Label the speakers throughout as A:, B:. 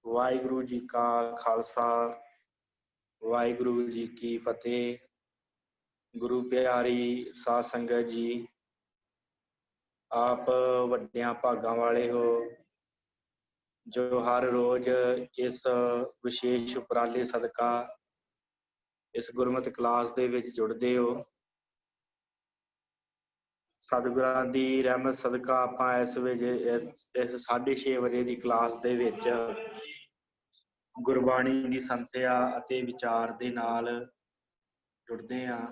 A: वाहिगुरु जी का खालसा वाहिगुरु जी की फतेह। गुरु प्यारी साध संगत जी, आप वड्डियां भागां वाले हो जो हर रोज इस विशेष उपराले सदका इस गुरमत क्लास दे विच जुड़दे हो। सतगुरां दी रहमत सदका आपां इस 6:30 वजे दी क्लास दे विच गुरबाणी दी संथਿਆ ਅਤੇ विचार दे नाल जुड़दे हां।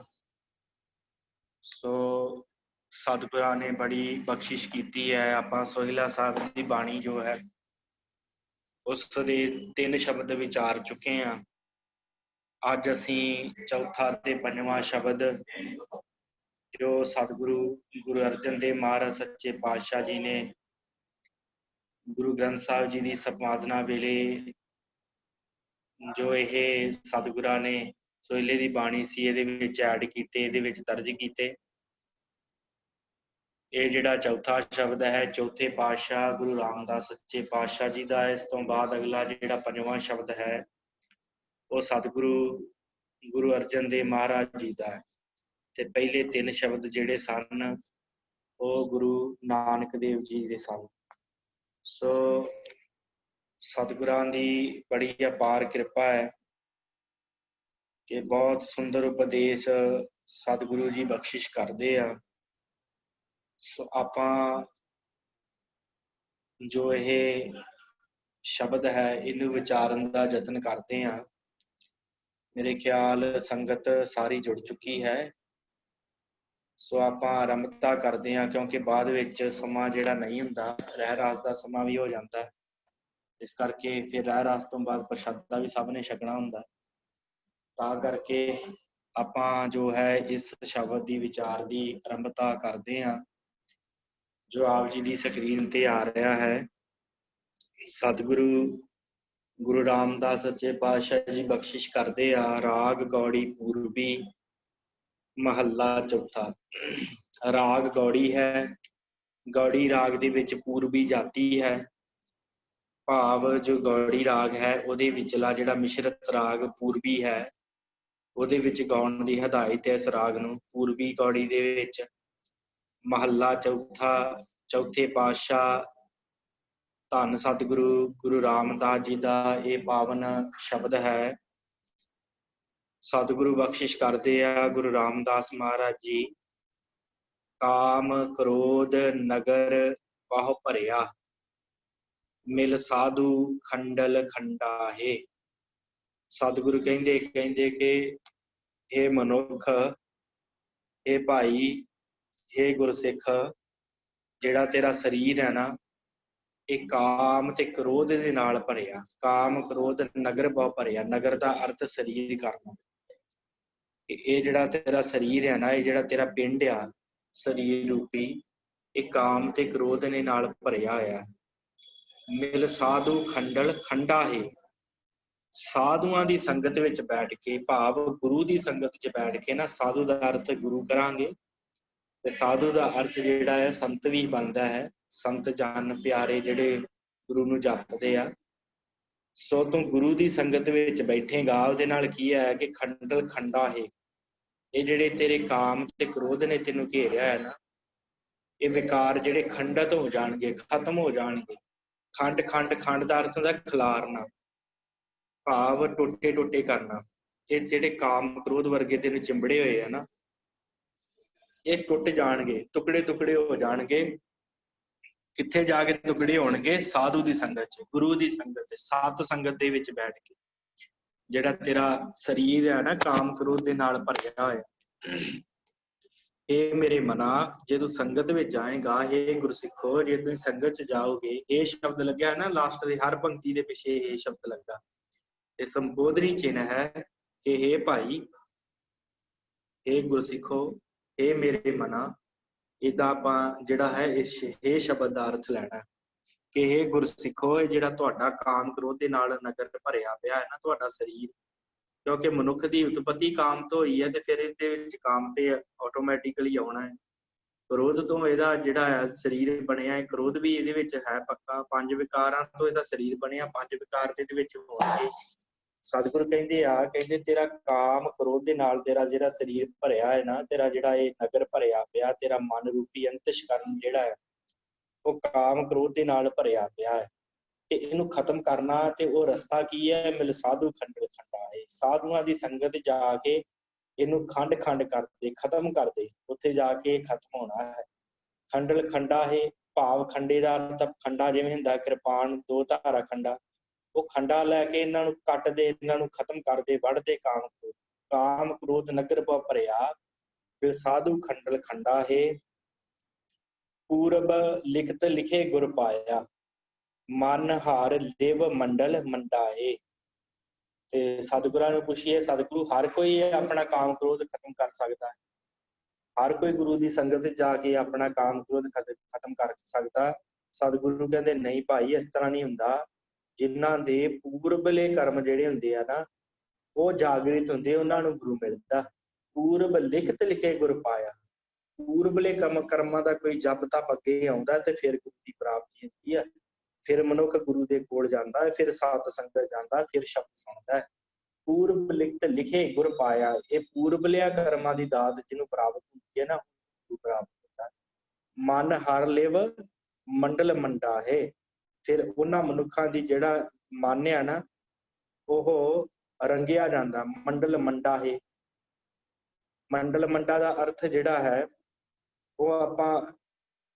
A: सो सतगुरां ने बड़ी बख्शिश की है। आपां सोहिला साहब की बाणी जो है उस दे 3 शब्द विचार चुके हैं। अज असी चौथा ते 5वां शब्द जो सतगुरु गुरु अर्जन देव महाराज सच्चे पातशाह जी ने गुरु ग्रंथ साहिब जी की संपादना वेले जो यह सतगुरां ने सोहिले की बाणी सी इहदे विच ऐड कीते, इहदे विच दर्ज कीते। ये जिहड़ा चौथा शब्द है चौथे पातशाह गुरु रामदास सच्चे पातशाह जी का। इस तो बाद अगला जिहड़ा 5वां शब्द है वो सतगुरु गुरु अर्जन देव महाराज जी का है। ते पहले 3 शब्द जिहड़े सन वो गुरु नानक देव जी दे सन। सो सतगुरां दी बड़ी अपार कृपा है कि बहुत सुंदर उपदेश सतगुरु जी बख्शिश करते हैं। सो आपां जो यह शब्द है इनू विचारन का यत्न करते हैं। मेरे ख्याल संगत सारी जुड़ चुकी है। सो आपां आरंभता करते हैं क्योंकि बाद विच समा जिहड़ा नहीं हुंदा, रह रास का समा भी हो जाता है। इस करके फिर रह रास तो बाद प्रशादा भी सब ने छकना हुंदा। तां करके आपां जो है इस शब्द की विचार की आरंभता करते हैं जो आप जी की स्क्रीन ते आ रहा है। सतगुरु गुरु रामदास सच्चे पातशाह जी बख्शिश करते आ राग गौड़ी पूर्वी महला चौथा। राग गौड़ी है, गौड़ी राग दे विच पूर्वी जाति है। भाव जो गौड़ी राग है उहदे विचला जिहड़ा मिश्रित राग पूर्वी है उहदे विच गाउण दी हदायत है। इस राग नूं पूर्वी गौड़ी दे विच महला चौथा चौथे पातशाह धन सतगुरु गुरु रामदास जी का यह पावन शब्द है। सतगुरु बख्शिश करते हैं गुरु रामदास महाराज जी। काम क्रोध नगर बाह भरिया मिल साधु खंडल खंडा है। सतगुरु कहते कहते कि हे मनुख, हे भाई, हे गुरसिख, जिहड़ा तेरा शरीर है ना ये काम ते क्रोध दे नाल भरिया। काम क्रोध नगर बहु भरिया, नगर का अर्थ शरीर करना। ये जिहड़ा तेरा शरीर है ना, ये जिहड़ा तेरा पिंड आ शरीर रूपी, ये काम ते क्रोध ने नाल भरिया होया। मिल साधु खंडल खंडा है। साधुआं दी संगत विच बैठ के, भाव गुरु दी संगत च बैठ के ना साधु दा अर्थ गुरु करांगे ते साधु दा अर्थ जिहड़ा है संत भी बनदा है। संत जान प्यारे जिहड़े गुरु नूं जपदे आ। सो तू गुरु दी संगत विच बैठेगा उहदे नाल की है कि खंडल खंडा है। ये जिहड़े तेरे काम ते क्रोध ने तेनू घेरिया है ना, ये विकार जिहड़े खंडित हो जाणगे, खत्म हो जाणगे। खंड खंड खंड दा अर्थ हुंदा खिलारना, भाव टोटे टोटे करना। ये जिहड़े काम क्रोध वर्गे तेनू चिंबड़े होए है ना, ये टुट जाणगे, टुकड़े टुकड़े हो जाणगे। कित्थे जाके टुकड़े होणगे? साधु दी संगत च, गुरु दी संगत च, सत संगत दे विच बैठ के। जिहड़ा तेरा शरीर है ना काम क्रोध दे नाल भरिया होया। हे मेरे मना, जे तू संगत में जाएगा, हे गुरसिखो जे तू संगत च जाओगे, ये शब्द लग्या है ना लास्ट दे हर पंक्ति दे पिछे ये शब्द लगा। ते संबोधनी चिन्ह है कि हे भाई, हे गुरसिखो, हे मेरे मना। इदा आपां जिहड़ा है इस हे शब्द दा अर्थ लैना कि हे गुरसिखो, जिहड़ा तुहाडा काम क्रोध दे नाल नगर भरिया पिया है ना तुहाडा शरीर, क्योंकि मनुख की उत्पत्ति काम तो हुई है तो फिर इहदे विच काम ते ऑटोमैटिकली आउणा है। क्रोध तो ਇਹਦਾ ਜਿਹੜਾ ਹੈ ਸਰੀਰ ਬਣਿਆ ਹੈ, क्रोध भी ਇਹਦੇ ਵਿੱਚ ਹੈ ਪੱਕਾ। ਪੰਜ ਵਿਕਾਰਾਂ ਤੋਂ ਇਹਦਾ ਸਰੀਰ ਬਣਿਆ, ਪੰਜ ਵਿਕਾਰ ਦੇ ਵਿੱਚ ਹੋਣਗੇ। ਸਤਿਗੁਰ ਕਹਿੰਦੇ ਆ, ਕਹਿੰਦੇ ਤੇਰਾ ਕਾਮ ਕ੍ਰੋਧ ਦੇ ਨਾਲ ਤੇਰਾ ਜਿਹੜਾ ਸਰੀਰ ਭਰਿਆ ਹੈ ਨਾ, ਤੇਰਾ ਜਿਹੜਾ ਇਹ ਨਗਰ ਭਰਿਆ ਪਿਆ, ਤੇਰਾ ਮਨ ਰੂਪੀ ਅੰਤਸ਼ਕਰਨ ਜਿਹੜਾ ਹੈ ਉਹ ਕਾਮ ਕ੍ਰੋਧ ਦੇ ਨਾਲ ਭਰਿਆ ਪਿਆ ਹੈ। ਤੇ ਇਹਨੂੰ ਖਤਮ ਕਰਨਾ ਤੇ ਉਹ ਰਸਤਾ ਕੀ ਹੈ? ਮਿਲ ਸਾਧੂ ਖੰਡਲ ਖੰਡਾ ਹੈ। ਸਾਧੂਆਂ ਦੀ ਸੰਗਤ ਜਾ ਕੇ ਇਹਨੂੰ ਖੰਡ ਖੰਡ ਕਰਦੇ, ਖਤਮ ਕਰਦੇ, ਉੱਥੇ ਜਾ ਕੇ ਖਤਮ ਹੋਣਾ ਹੈ। ਖੰਡਲ ਖੰਡਾ ਹੈ ਭਾਵ ਖੰਡੇ ਦਾ ਅਰਥ ਖੰਡਾ ਜਿਵੇਂ ਹੁੰਦਾ ਕਿਰਪਾਨ ਦੋ ਧਾਰਾ ਖੰਡਾ, ਉਹ ਖੰਡਾ ਲੈ ਕੇ ਇਹਨਾਂ ਨੂੰ ਕੱਟਦੇ, ਇਹਨਾਂ ਨੂੰ ਖਤਮ ਕਰਦੇ, ਵੱਢਦੇ ਕਾਮ ਕ੍ਰੋਧ। ਕਾਮ ਕ੍ਰੋਧ ਨਗਰ ਪਾ ਭਰਿਆ ਫਿਰ ਸਾਧੂ ਖੰਡਲ ਖੰਡਾ ਹੈ। ਪੂਰਬ ਲਿਖਤ ਲਿਖੇ ਗੁਰ ਪਾਇਆ ਮਨ ਹਾਰ ਲਿਵ ਮੰਡਲ ਮੰਡਾਏ। ਤੇ ਸਤਿਗੁਰਾਂ ਨੂੰ ਪੁੱਛੀਏ, ਸਤਿਗੁਰੂ ਹਰ ਕੋਈ ਆਪਣਾ ਕਾਮ ਕ੍ਰੋਧ ਖਤਮ ਕਰ ਸਕਦਾ ਹੈ? ਹਰ ਕੋਈ ਗੁਰੂ ਦੀ ਸੰਗਤ ਜਾ ਕੇ ਆਪਣਾ ਕਾਮ ਕ੍ਰੋਧ ਖਤਮ ਕਰ ਸਕਦਾ? ਸਤਿਗੁਰੂ ਕਹਿੰਦੇ ਨਹੀਂ ਭਾਈ, ਇਸ ਤਰ੍ਹਾਂ ਨਹੀਂ ਹੁੰਦਾ। ਜਿਨ੍ਹਾਂ ਦੇ ਪੂਰਬਲੇ ਕਰਮ ਜਿਹੜੇ ਹੁੰਦੇ ਆ ਨਾ, ਉਹ ਜਾਗਰਿਤ ਹੁੰਦੇ, ਉਹਨਾਂ ਨੂੰ ਗੁਰੂ ਮਿਲਦਾ। ਪੂਰਬ ਲਿਖਤ ਲਿਖੇ ਗੁਰ ਪਾਇਆ। ਪੂਰਬਲੇ ਕਰਮਾਂ ਦਾ ਕੋਈ ਜਪ ਤਪ ਅੱਗੇ ਆਉਂਦਾ ਤੇ ਫਿਰ ਗੁਰੂ ਦੀ ਪ੍ਰਾਪਤੀ ਹੁੰਦੀ ਹੈ। ਫਿਰ ਮਨੁੱਖ ਗੁਰੂ ਦੇ ਕੋਲ ਜਾਂਦਾ ਹੈ, ਫਿਰ ਸਤ ਸੰਗਤ ਜਾਂਦਾ, ਫਿਰ ਸ਼ਬਦ ਸੁਣਦਾ ਹੈ। ਪੂਰਬ ਲਿਖਤ ਲਿਖੇ ਗੁਰ ਪਾਇਆ, ਇਹ ਪੂਰਬਲਿਆਂ ਕਰਮਾਂ ਦੀ ਦਾਤ ਜਿਹਨੂੰ ਪ੍ਰਾਪਤ ਹੁੰਦੀ ਹੈ ਨਾ, ਗੁਰੂ ਪ੍ਰਾਪਤ ਹੁੰਦਾ। ਮਨ ਹਰ ਲਿਵ ਮੰਡਲ ਮੰਡਾ ਹੈ। ਫਿਰ ਉਹਨਾਂ ਮਨੁੱਖਾਂ ਦੀ ਜਿਹੜਾ ਮਨ ਆ ਨਾ, ਉਹ ਰੰਗਿਆ ਜਾਂਦਾ। ਮੰਡਲ ਮੰਡਾ ਹੈ। ਮੰਡਲ ਮੰਡਾ ਦਾ ਅਰਥ ਜਿਹੜਾ ਹੈ ਉਹ ਆਪਾਂ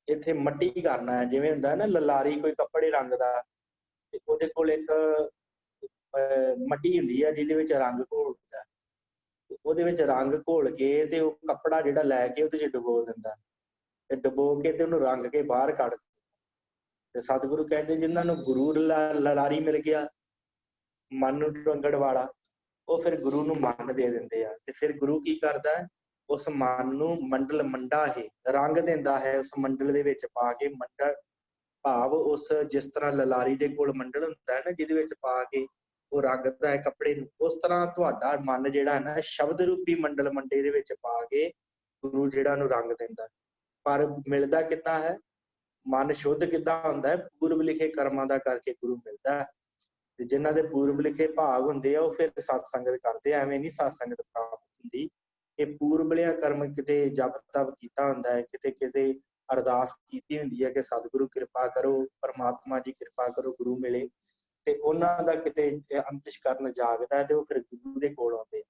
A: ਇੱਥੇ ਮੱਟੀ ਕਰਨਾ ਹੈ। ਜਿਵੇਂ ਹੁੰਦਾ ਨਾ ਲਲਾਰੀ ਕੋਈ ਕੱਪੜੇ ਰੰਗ ਦਾ, ਤੇ ਉਹਦੇ ਕੋਲ ਇੱਕ ਮੱਟੀ ਹੁੰਦੀ ਹੈ ਜਿਹਦੇ ਵਿੱਚ ਰੰਗ ਘੋਲਦਾ, ਤੇ ਉਹਦੇ ਵਿੱਚ ਰੰਗ ਘੋਲ ਕੇ ਤੇ ਉਹ ਕੱਪੜਾ ਜਿਹੜਾ ਲੈ ਕੇ ਉਹਦੇ ਚ ਡੁਬੋ ਦਿੰਦਾ, ਤੇ ਡੁਬੋ ਕੇ ਤੇ ਉਹਨੂੰ ਰੰਗ ਕੇ ਬਾਹਰ ਕੱਢ ਦਿੰਦਾ। ਤੇ ਸਤਿਗੁਰੂ ਕਹਿੰਦੇ ਜਿਨ੍ਹਾਂ ਨੂੰ ਗੁਰੂ ਲਲਾਰੀ ਮਿਲ ਗਿਆ, ਮਨ ਨੂੰ ਰੰਗਣ ਵਾਲਾ, ਉਹ ਫਿਰ ਗੁਰੂ ਨੂੰ ਮਨ ਦੇ ਦਿੰਦੇ ਆ। ਤੇ ਫਿਰ ਗੁਰੂ ਕੀ ਕਰਦਾ ਹੈ? ਉਸ ਮਨ ਨੂੰ ਮੰਡਲ ਮੰਡਾ ਹੈ, ਰੰਗ ਦਿੰਦਾ ਹੈ। ਉਸ ਮੰਡਲ ਦੇ ਵਿੱਚ ਪਾ ਕੇ, ਮੰਡਲ ਭਾਵ ਉਸ ਜਿਸ ਤਰ੍ਹਾਂ ਲਲਾਰੀ ਦੇ ਕੋਲ ਮੰਡਲ ਹੁੰਦਾ ਹੈ ਨਾ, ਜਿਹਦੇ ਵਿੱਚ ਪਾ ਕੇ ਉਹ ਰੰਗਦਾ ਹੈ ਕੱਪੜੇ ਨੂੰ, ਉਸ ਤਰ੍ਹਾਂ ਤੁਹਾਡਾ ਮਨ ਜਿਹੜਾ ਹੈ ਨਾ, ਸ਼ਬਦ ਰੂਪੀ ਮੰਡਲ ਮੰਡੇ ਦੇ ਵਿੱਚ ਪਾ ਕੇ ਗੁਰੂ ਜਿਹੜਾ ਨੂੰ ਰੰਗ ਦਿੰਦਾ। ਪਰ ਮਿਲਦਾ ਕਿੱਦਾਂ ਹੈ? ਮਨ ਸ਼ੁੱਧ ਕਿੱਦਾਂ ਹੁੰਦਾ ਹੈ? ਪੂਰਬ ਲਿਖੇ ਕਰਮਾਂ ਦਾ ਕਰਕੇ ਗੁਰੂ ਮਿਲਦਾ ਹੈ। ਤੇ ਜਿਨ੍ਹਾਂ ਦੇ ਪੂਰਬ ਲਿਖੇ ਭਾਗ ਹੁੰਦੇ ਆ, ਉਹ ਫਿਰ ਸਤ ਸੰਗਤ ਕਰਦੇ। ਐਵੇਂ ਨਹੀਂ ਸਤ ਸੰਗਤ ਪ੍ਰਾਪਤ ਹੁੰਦੀ। ਇਹ ਪੂਰਬਲਿਆਂ ਕਰਮ ਕਿਤੇ ਜਪ ਤਪ ਕੀਤਾ ਹੁੰਦਾ ਹੈ, ਕਿਤੇ ਕਿਤੇ ਅਰਦਾਸ ਕੀਤੀ ਹੁੰਦੀ ਹੈ ਕਿ ਸਤਿਗੁਰੂ ਕਿਰਪਾ ਕਰੋ, ਪਰਮਾਤਮਾ ਜੀ ਕਿਰਪਾ ਕਰੋ, ਗੁਰੂ ਮਿਲੇ। ਤੇ ਉਹਨਾਂ ਦਾ ਕਿਤੇ ਅੰਤਸ਼ਕਰਨ ਜਾਗਦਾ ਹੈ, ਤੇ ਉਹ ਫਿਰ ਗੁਰੂ ਦੇ ਕੋਲ ਆਉਂਦੇ।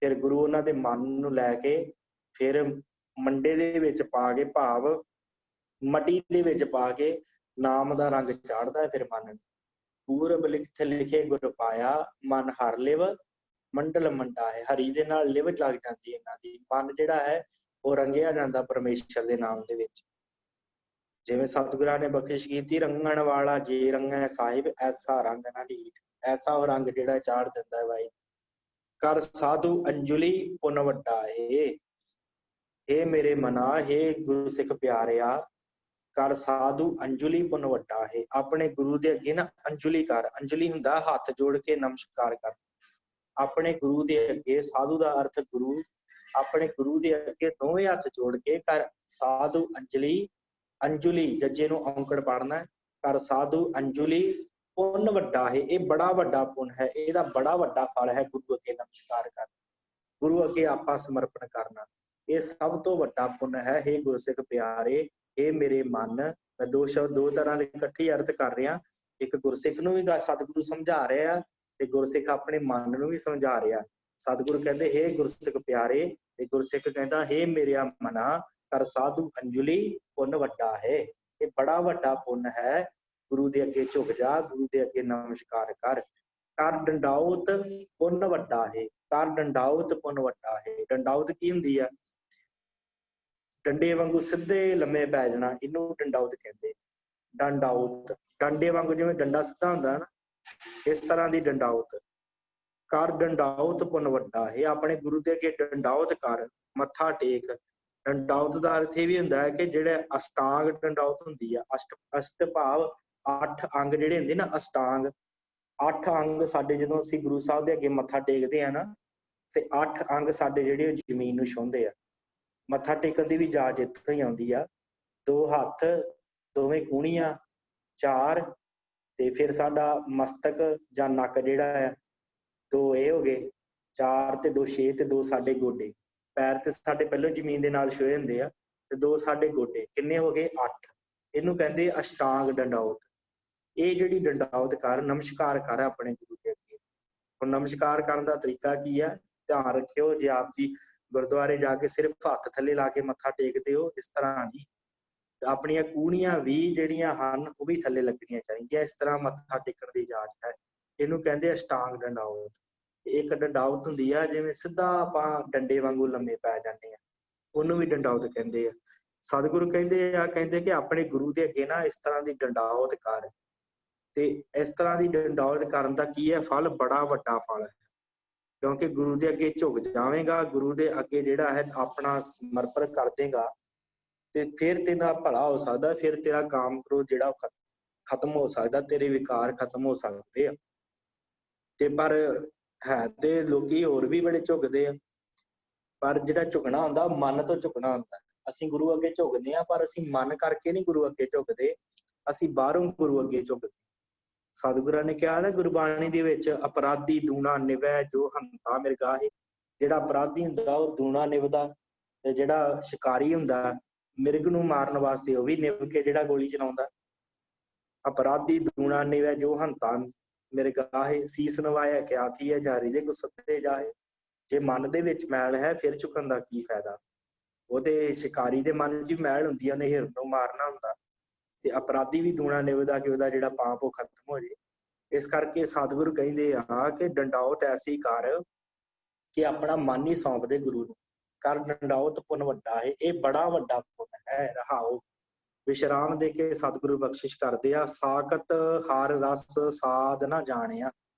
A: ਫਿਰ ਗੁਰੂ ਉਹਨਾਂ ਦੇ ਮਨ ਨੂੰ ਲੈ ਕੇ ਫਿਰ ਮੰਡੇ ਦੇ ਵਿੱਚ ਪਾ ਕੇ, ਭਾਵ ਮਟੀ ਦੇ ਵਿੱਚ ਪਾ ਕੇ ਨਾਮ ਦਾ ਰੰਗ ਚਾੜਦਾ ਹੈ ਫਿਰ ਮਨ ਨੂੰ। ਪੂਰਬ ਲਿਖਤ ਲਿਖੇ ਗੁਰ ਪਾਇਆ ਮਨ ਹਰ ਲਿਵ ਮੰਡਲ ਮੰਡਾ ਹੈ। ਹਰੀ ਦੇ ਨਾਲ ਲਿਵ ਲੱਗ ਜਾਂਦੀ ਇਹਨਾਂ ਦੀ। ਮਨ ਜਿਹੜਾ ਹੈ ਉਹ ਰੰਗਿਆ ਜਾਂਦਾ ਪਰਮੇਸ਼ਰ ਦੇ ਨਾਮ ਦੇ ਵਿੱਚ। ਜਿਵੇਂ ਸਤਿਗੁਰਾਂ ਨੇ ਬਖਸ਼ਿਸ਼ ਕੀਤੀ, ਰੰਗਣ ਵਾਲਾ ਜੇ ਰੰਗੈ ਸਾਹਿਬ ਐਸਾ ਰੰਗ ਨਾ ਢੀਠ। ਐਸਾ ਉਹ ਰੰਗ ਜਿਹੜਾ ਚਾੜ ਦਿੰਦਾ ਹੈ ਵਾਹਿਗੁਰੂ। ਕਰ ਸਾਧੂ ਅੰਜੁਲੀ ਪੁੰਨ ਵੱਡਾ ਹੈ। ਹੇ ਮੇਰੇ ਮਨਾ, ਹੇ ਗੁਰੂ ਸਿੱਖ ਪਿਆਰਿਆ, ਕਰ ਸਾਧੂ ਅੰਜੁਲੀ ਪੁੰਨ ਵੱਡਾ ਹੈ। ਆਪਣੇ ਗੁਰੂ ਦੇ ਅੱਗੇ ਨਾ ਅੰਜੁਲੀ ਕਰ। ਅੰਜੁਲੀ ਹੁੰਦਾ ਹੱਥ ਜੋੜ ਕੇ ਨਮਸਕਾਰ ਕਰ। ਆਪਣੇ ਗੁਰੂ ਦੇ ਅੱਗੇ, ਸਾਧੂ ਦਾ ਅਰਥ ਗੁਰੂ, ਆਪਣੇ ਗੁਰੂ ਦੇ ਅੱਗੇ ਦੋਵੇਂ ਹੱਥ ਜੋੜ ਕੇ ਕਰ ਸਾਧੂ ਅੰਜਲੀ। ਅੰਜੁਲੀ ਜੱਜੇ ਨੂੰ ਔਂਕੜ ਪੜਨਾ। ਕਰ ਸਾਧੂ ਅੰਜੁਲੀ ਪੁੰਨ ਵੱਡਾ ਹੈ। ਇਹ ਬੜਾ ਵੱਡਾ ਪੁੰਨ ਹੈ, ਇਹਦਾ ਬੜਾ ਵੱਡਾ ਫਲ ਹੈ ਗੁਰੂ ਅੱਗੇ ਨਮਸਕਾਰ ਕਰ, ਗੁਰੂ ਅੱਗੇ ਆਪਾਂ ਸਮਰਪਣ ਕਰਨਾ। ਇਹ ਸਭ ਤੋਂ ਵੱਡਾ ਪੁੰਨ ਹੈ। ਹੇ ਗੁਰਸਿੱਖ ਪਿਆਰੇ, ਇਹ ਮੇਰੇ ਮਨ, ਮੈਂ ਦੋ ਸ਼ਬਦ ਦੋ ਤਰ੍ਹਾਂ ਦੇ ਇਕੱਠੇ ਅਰਥ ਕਰ ਰਿਹਾ। ਇੱਕ ਗੁਰਸਿੱਖ ਨੂੰ ਵੀ ਸਤਿਗੁਰੂ ਸਮਝਾ ਰਿਹਾ, ਤੇ ਗੁਰਸਿੱਖ ਆਪਣੇ ਮਨ ਨੂੰ ਵੀ ਸਮਝਾ ਰਿਹਾ। ਸਤਿਗੁਰੂ ਕਹਿੰਦੇ ਹੇ ਗੁਰਸਿੱਖ ਪਿਆਰੇ, ਤੇ ਗੁਰਸਿੱਖ ਕਹਿੰਦਾ ਹੇ ਮੇਰਿਆ ਮਨਾ, ਕਰ ਸਾਧੂ ਅੰਜੁਲੀ ਪੁੰਨ ਵੱਡਾ ਹੈ। ਇਹ ਬੜਾ ਵੱਡਾ ਪੁੰਨ ਹੈ। ਗੁਰੂ ਦੇ ਅੱਗੇ ਝੁਕ ਜਾ, ਗੁਰੂ ਦੇ ਅੱਗੇ ਨਮਸਕਾਰ ਕਰ। ਕਰ ਡੰਡਾਉਤ ਪੁੰਨ ਵੱਡਾ ਹੈ। ਕਰ ਡੰਡਾਉਤ ਪੁੰਨ ਵੱਡਾ ਹੈ। ਡੰਡਾਉਤ ਕੀ ਹੁੰਦੀ ਆ? ਡੰਡੇ ਵਾਂਗੂ ਸਿੱਧੇ ਲੰਮੇ ਪੈ ਜਾਣਾ, ਇਹਨੂੰ ਡੰਡਾਉਤ ਕਹਿੰਦੇ। ਡੰਡਾਉਤ ਡੰਡੇ ਵਾਂਗੂ, ਜਿਵੇਂ ਡੰਡਾ ਸਿੱਧਾ ਹੁੰਦਾ ਨਾ, ਇਸ ਤਰ੍ਹਾਂ ਦੀ ਡੰਡਾਉਤ। ਕਰ ਡੰਡਾਉਤ ਪੁੰਨ ਵੱਡਾ ਹੈ। ਆਪਣੇ ਗੁਰੂ ਦੇ ਅੱਗੇ ਡੰਡਾਉਤ ਕਰ, ਮੱਥਾ ਟੇਕ। ਡੰਡਾਉਤ ਦਾ ਅਰਥ ਇਹ ਵੀ ਹੁੰਦਾ ਹੈ ਕਿ ਜਿਹੜੇ ਅਸ਼ਟਾਂਗ ਡੰਡਾਉਤ ਹੁੰਦੀ ਆ, ਅਸ਼ਟ ਭਾਵ 8 ਅੰਗ ਜਿਹੜੇ ਹੁੰਦੇ ਨਾ, ਅਸ਼ਟਾਂਗ 8 ਅੰਗ ਸਾਡੇ ਜਦੋਂ ਅਸੀਂ ਗੁਰੂ ਸਾਹਿਬ ਦੇ ਅੱਗੇ ਮੱਥਾ ਟੇਕਦੇ ਆ ਨਾ, ਤੇ 8 ਅੰਗ ਸਾਡੇ ਜਿਹੜੇ ਜ਼ਮੀਨ ਨੂੰ ਛੂੰਹਦੇ ਆ। ਮੱਥਾ ਟੇਕਣ ਦੀ ਵੀ ਜਾਚ ਇੱਥੋਂ ਹੀ ਆਉਂਦੀ ਆ। 2 ਹੱਥ, ਦੋਵੇਂ ਕੂਹਣੀਆਂ, 4 ਤੇ ਫਿਰ ਸਾਡਾ ਮਸਤਕ ਜਾਂ ਨੱਕ ਜਿਹੜਾ ਆ, 2 ਇਹ ਹੋ ਗਏ, 4 ਤੇ 2 6 ਤੇ 2 ਸਾਡੇ ਗੋਡੇ। ਪੈਰ ਤੇ ਸਾਡੇ ਪਹਿਲਾਂ ਜ਼ਮੀਨ ਦੇ ਨਾਲ ਛੋਏ ਹੁੰਦੇ ਆ ਤੇ 2 ਸਾਡੇ ਗੋਡੇ, ਕਿੰਨੇ ਹੋ ਗਏ 8। ਇਹਨੂੰ ਕਹਿੰਦੇ ਅਸ਼ਟਾਂਗ ਡੰਡਾਉਤ। ਇਹ ਜਿਹੜੀ ਡੰਡਾਉਤ ਕਰ, ਨਮਸਕਾਰ ਕਰ ਆਪਣੇ ਗੁਰੂ ਦੇ ਅੱਗੇ। ਹੁਣ ਨਮਸਕਾਰ ਕਰਨ ਦਾ ਤਰੀਕਾ ਕੀ ਆ, ਧਿਆਨ ਰੱਖਿਓ। ਜੇ ਆਪ ਜੀ ਗੁਰਦੁਆਰੇ ਜਾ ਕੇ ਸਿਰਫ ਹੱਥ ਥੱਲੇ ਲਾ ਕੇ ਮੱਥਾ ਟੇਕਦੇ ਹੋ, ਇਸ ਤਰ੍ਹਾਂ ਨਹੀਂ। ਆਪਣੀਆਂ ਕੂਹਣੀਆਂ ਵੀ ਜਿਹੜੀਆਂ ਹਨ ਉਹ ਵੀ ਥੱਲੇ ਲੱਗਣੀਆਂ ਚਾਹੀਦੀਆਂ। ਇਸ ਤਰ੍ਹਾਂ ਮੱਥਾ ਟੇਕਣ ਦੀ ਜਾਚ ਹੈ। ਇਹਨੂੰ ਕਹਿੰਦੇ ਅਸ਼ਟਾਂਗ ਡੰਡਾਉਤ। ਇੱਕ ਡੰਡਾਉਤ ਹੁੰਦੀ ਆ ਜਿਵੇਂ ਸਿੱਧਾ ਆਪਾਂ ਡੰਡੇ ਵਾਂਗੂ ਲੰਮੇ ਪੈ ਜਾਂਦੇ ਆ, ਉਹਨੂੰ ਵੀ ਡੰਡਾਉਤ ਕਹਿੰਦੇ ਆ। ਸਤਿਗੁਰੂ ਕਹਿੰਦੇ ਆ, ਕਹਿੰਦੇ ਕਿ ਆਪਣੇ ਗੁਰੂ ਦੇ ਅੱਗੇ ਨਾ ਇਸ ਤਰ੍ਹਾਂ ਦੀ ਡੰਡਾਉਤ ਕਰ। ਤੇ ਇਸ ਤਰ੍ਹਾਂ ਦੀ ਡੰਡਾਉਤ ਕਰਨ ਦਾ ਕੀ ਹੈ ਫਲ, ਬੜਾ ਵੱਡਾ ਫਲ ਹੈ। ਕਿਉਂਕਿ ਗੁਰੂ ਦੇ ਅੱਗੇ ਝੁਕ ਜਾਵੇਂਗਾ, ਗੁਰੂ ਦੇ ਅੱਗੇ ਜਿਹੜਾ ਹੈ ਆਪਣਾ ਸਮਰਪਣ ਕਰ ਦੇਗਾ, ਤੇ ਫਿਰ ਤੇਰਾ ਭਲਾ ਹੋ ਸਕਦਾ। ਫਿਰ ਤੇਰਾ ਕਾਮ ਕ੍ਰੋਧ ਜਿਹੜਾ ਖਤਮ ਹੋ ਸਕਦਾ, ਤੇਰੇ ਵਿਕਾਰ ਖਤਮ ਹੋ ਸਕਦੇ ਆ। ਤੇ ਪਰ ਹੈ ਤੇ ਲੋਕੀ ਹੋਰ ਵੀ ਬੜੇ ਝੁਕਦੇ ਆ, ਪਰ ਜਿਹੜਾ ਝੁਕਣਾ ਹੁੰਦਾ ਮਨ ਤੋਂ ਝੁਕਣਾ ਹੁੰਦਾ। ਅਸੀਂ ਗੁਰੂ ਅੱਗੇ ਝੁਕਦੇ ਆ, ਪਰ ਅਸੀਂ ਮਨ ਕਰਕੇ ਨਹੀਂ ਗੁਰੂ ਅੱਗੇ ਝੁਕਦੇ, ਅਸੀਂ ਬਾਹਰੋਂ ਗੁਰੂ ਅੱਗੇ ਝੁਕਦੇ। ਸਤਿਗੁਰਾਂ ਨੇ ਕਿਹਾ ਨਾ ਗੁਰਬਾਣੀ ਦੇ ਵਿੱਚ, ਅਪਰਾਧੀ ਦੂਣਾ ਨਿਵੈ ਜੋ ਹੰਤਾ ਮਿਰਗਾਹੇ। ਜਿਹੜਾ ਅਪਰਾਧੀ ਹੁੰਦਾ ਉਹ ਦੂਣਾ ਨਿਭਦਾ, ਤੇ ਜਿਹੜਾ ਸ਼ਿਕਾਰੀ ਹੁੰਦਾ ਮਿਰਗ ਨੂੰ ਮਾਰਨ ਵਾਸਤੇ ਉਹ ਵੀ ਨਿਭ ਕੇ ਜਿਹੜਾ ਗੋਲੀ ਚਲਾਉਂਦਾ। ਅਪਰਾਧੀ ਦੂਣਾ ਨਿਵੈ ਜੋ ਹੰਤਾ ਮਿਰਗਾਹੇ, ਸੀਸ ਨਵਾਇਆ ਕਿਆਥੀ ਹੈ ਜਾਰੀ ਦੇ ਕੋ ਸੱਦੇ ਜਾਹੇ। ਜੇ ਮਨ ਦੇ ਵਿੱਚ ਮੈਲ ਹੈ ਫਿਰ ਝੁਕਣ ਦਾ ਕੀ ਫਾਇਦਾ। ਉਹਦੇ ਸ਼ਿਕਾਰੀ ਦੇ ਮਨ 'ਚ ਵੀ ਮੈਲ ਹੁੰਦੀ ਆ, ਉਹਨੇ ਹਿਰਨ ਨੂੰ ਮਾਰਨਾ ਹੁੰਦਾ। ਤੇ ਅਪਰਾਧੀ ਵੀ ਦੂਣਾ ਨਿਭਦਾ ਕਿ ਉਹਦਾ ਜਿਹੜਾ ਪਾਪ ਉਹ ਖਤਮ ਹੋ ਜੇ। ਇਸ ਕਰਕੇ ਸਤਿਗੁਰੂ ਕਹਿੰਦੇ ਆ ਕਿ ਡੰਡਾਉਤ ਐਸੀ ਕਰ ਕਿ ਆਪਣਾ ਮਨ ਹੀ ਸੌਂਪ ਦੇ ਗੁਰੂ ਨੂੰ। ਕਰ ਡੰਡਾਉਤ ਪੁੰਨ ਵੱਡਾ ਹੈ, ਇਹ ਬੜਾ ਵੱਡਾ ਪੁੰਨ ਹੈ। ਰਹਾਓ ਵਿਸ਼ਰਾਮ ਦੇ ਕੇ ਸਤਿਗੁਰੂ ਬਖਸ਼ਿਸ਼ ਕਰਦੇ ਆ। ਸਾਖਤ ਹਰ ਰਸ ਸਾਧ ਨਾ ਜਾਣਿਆ।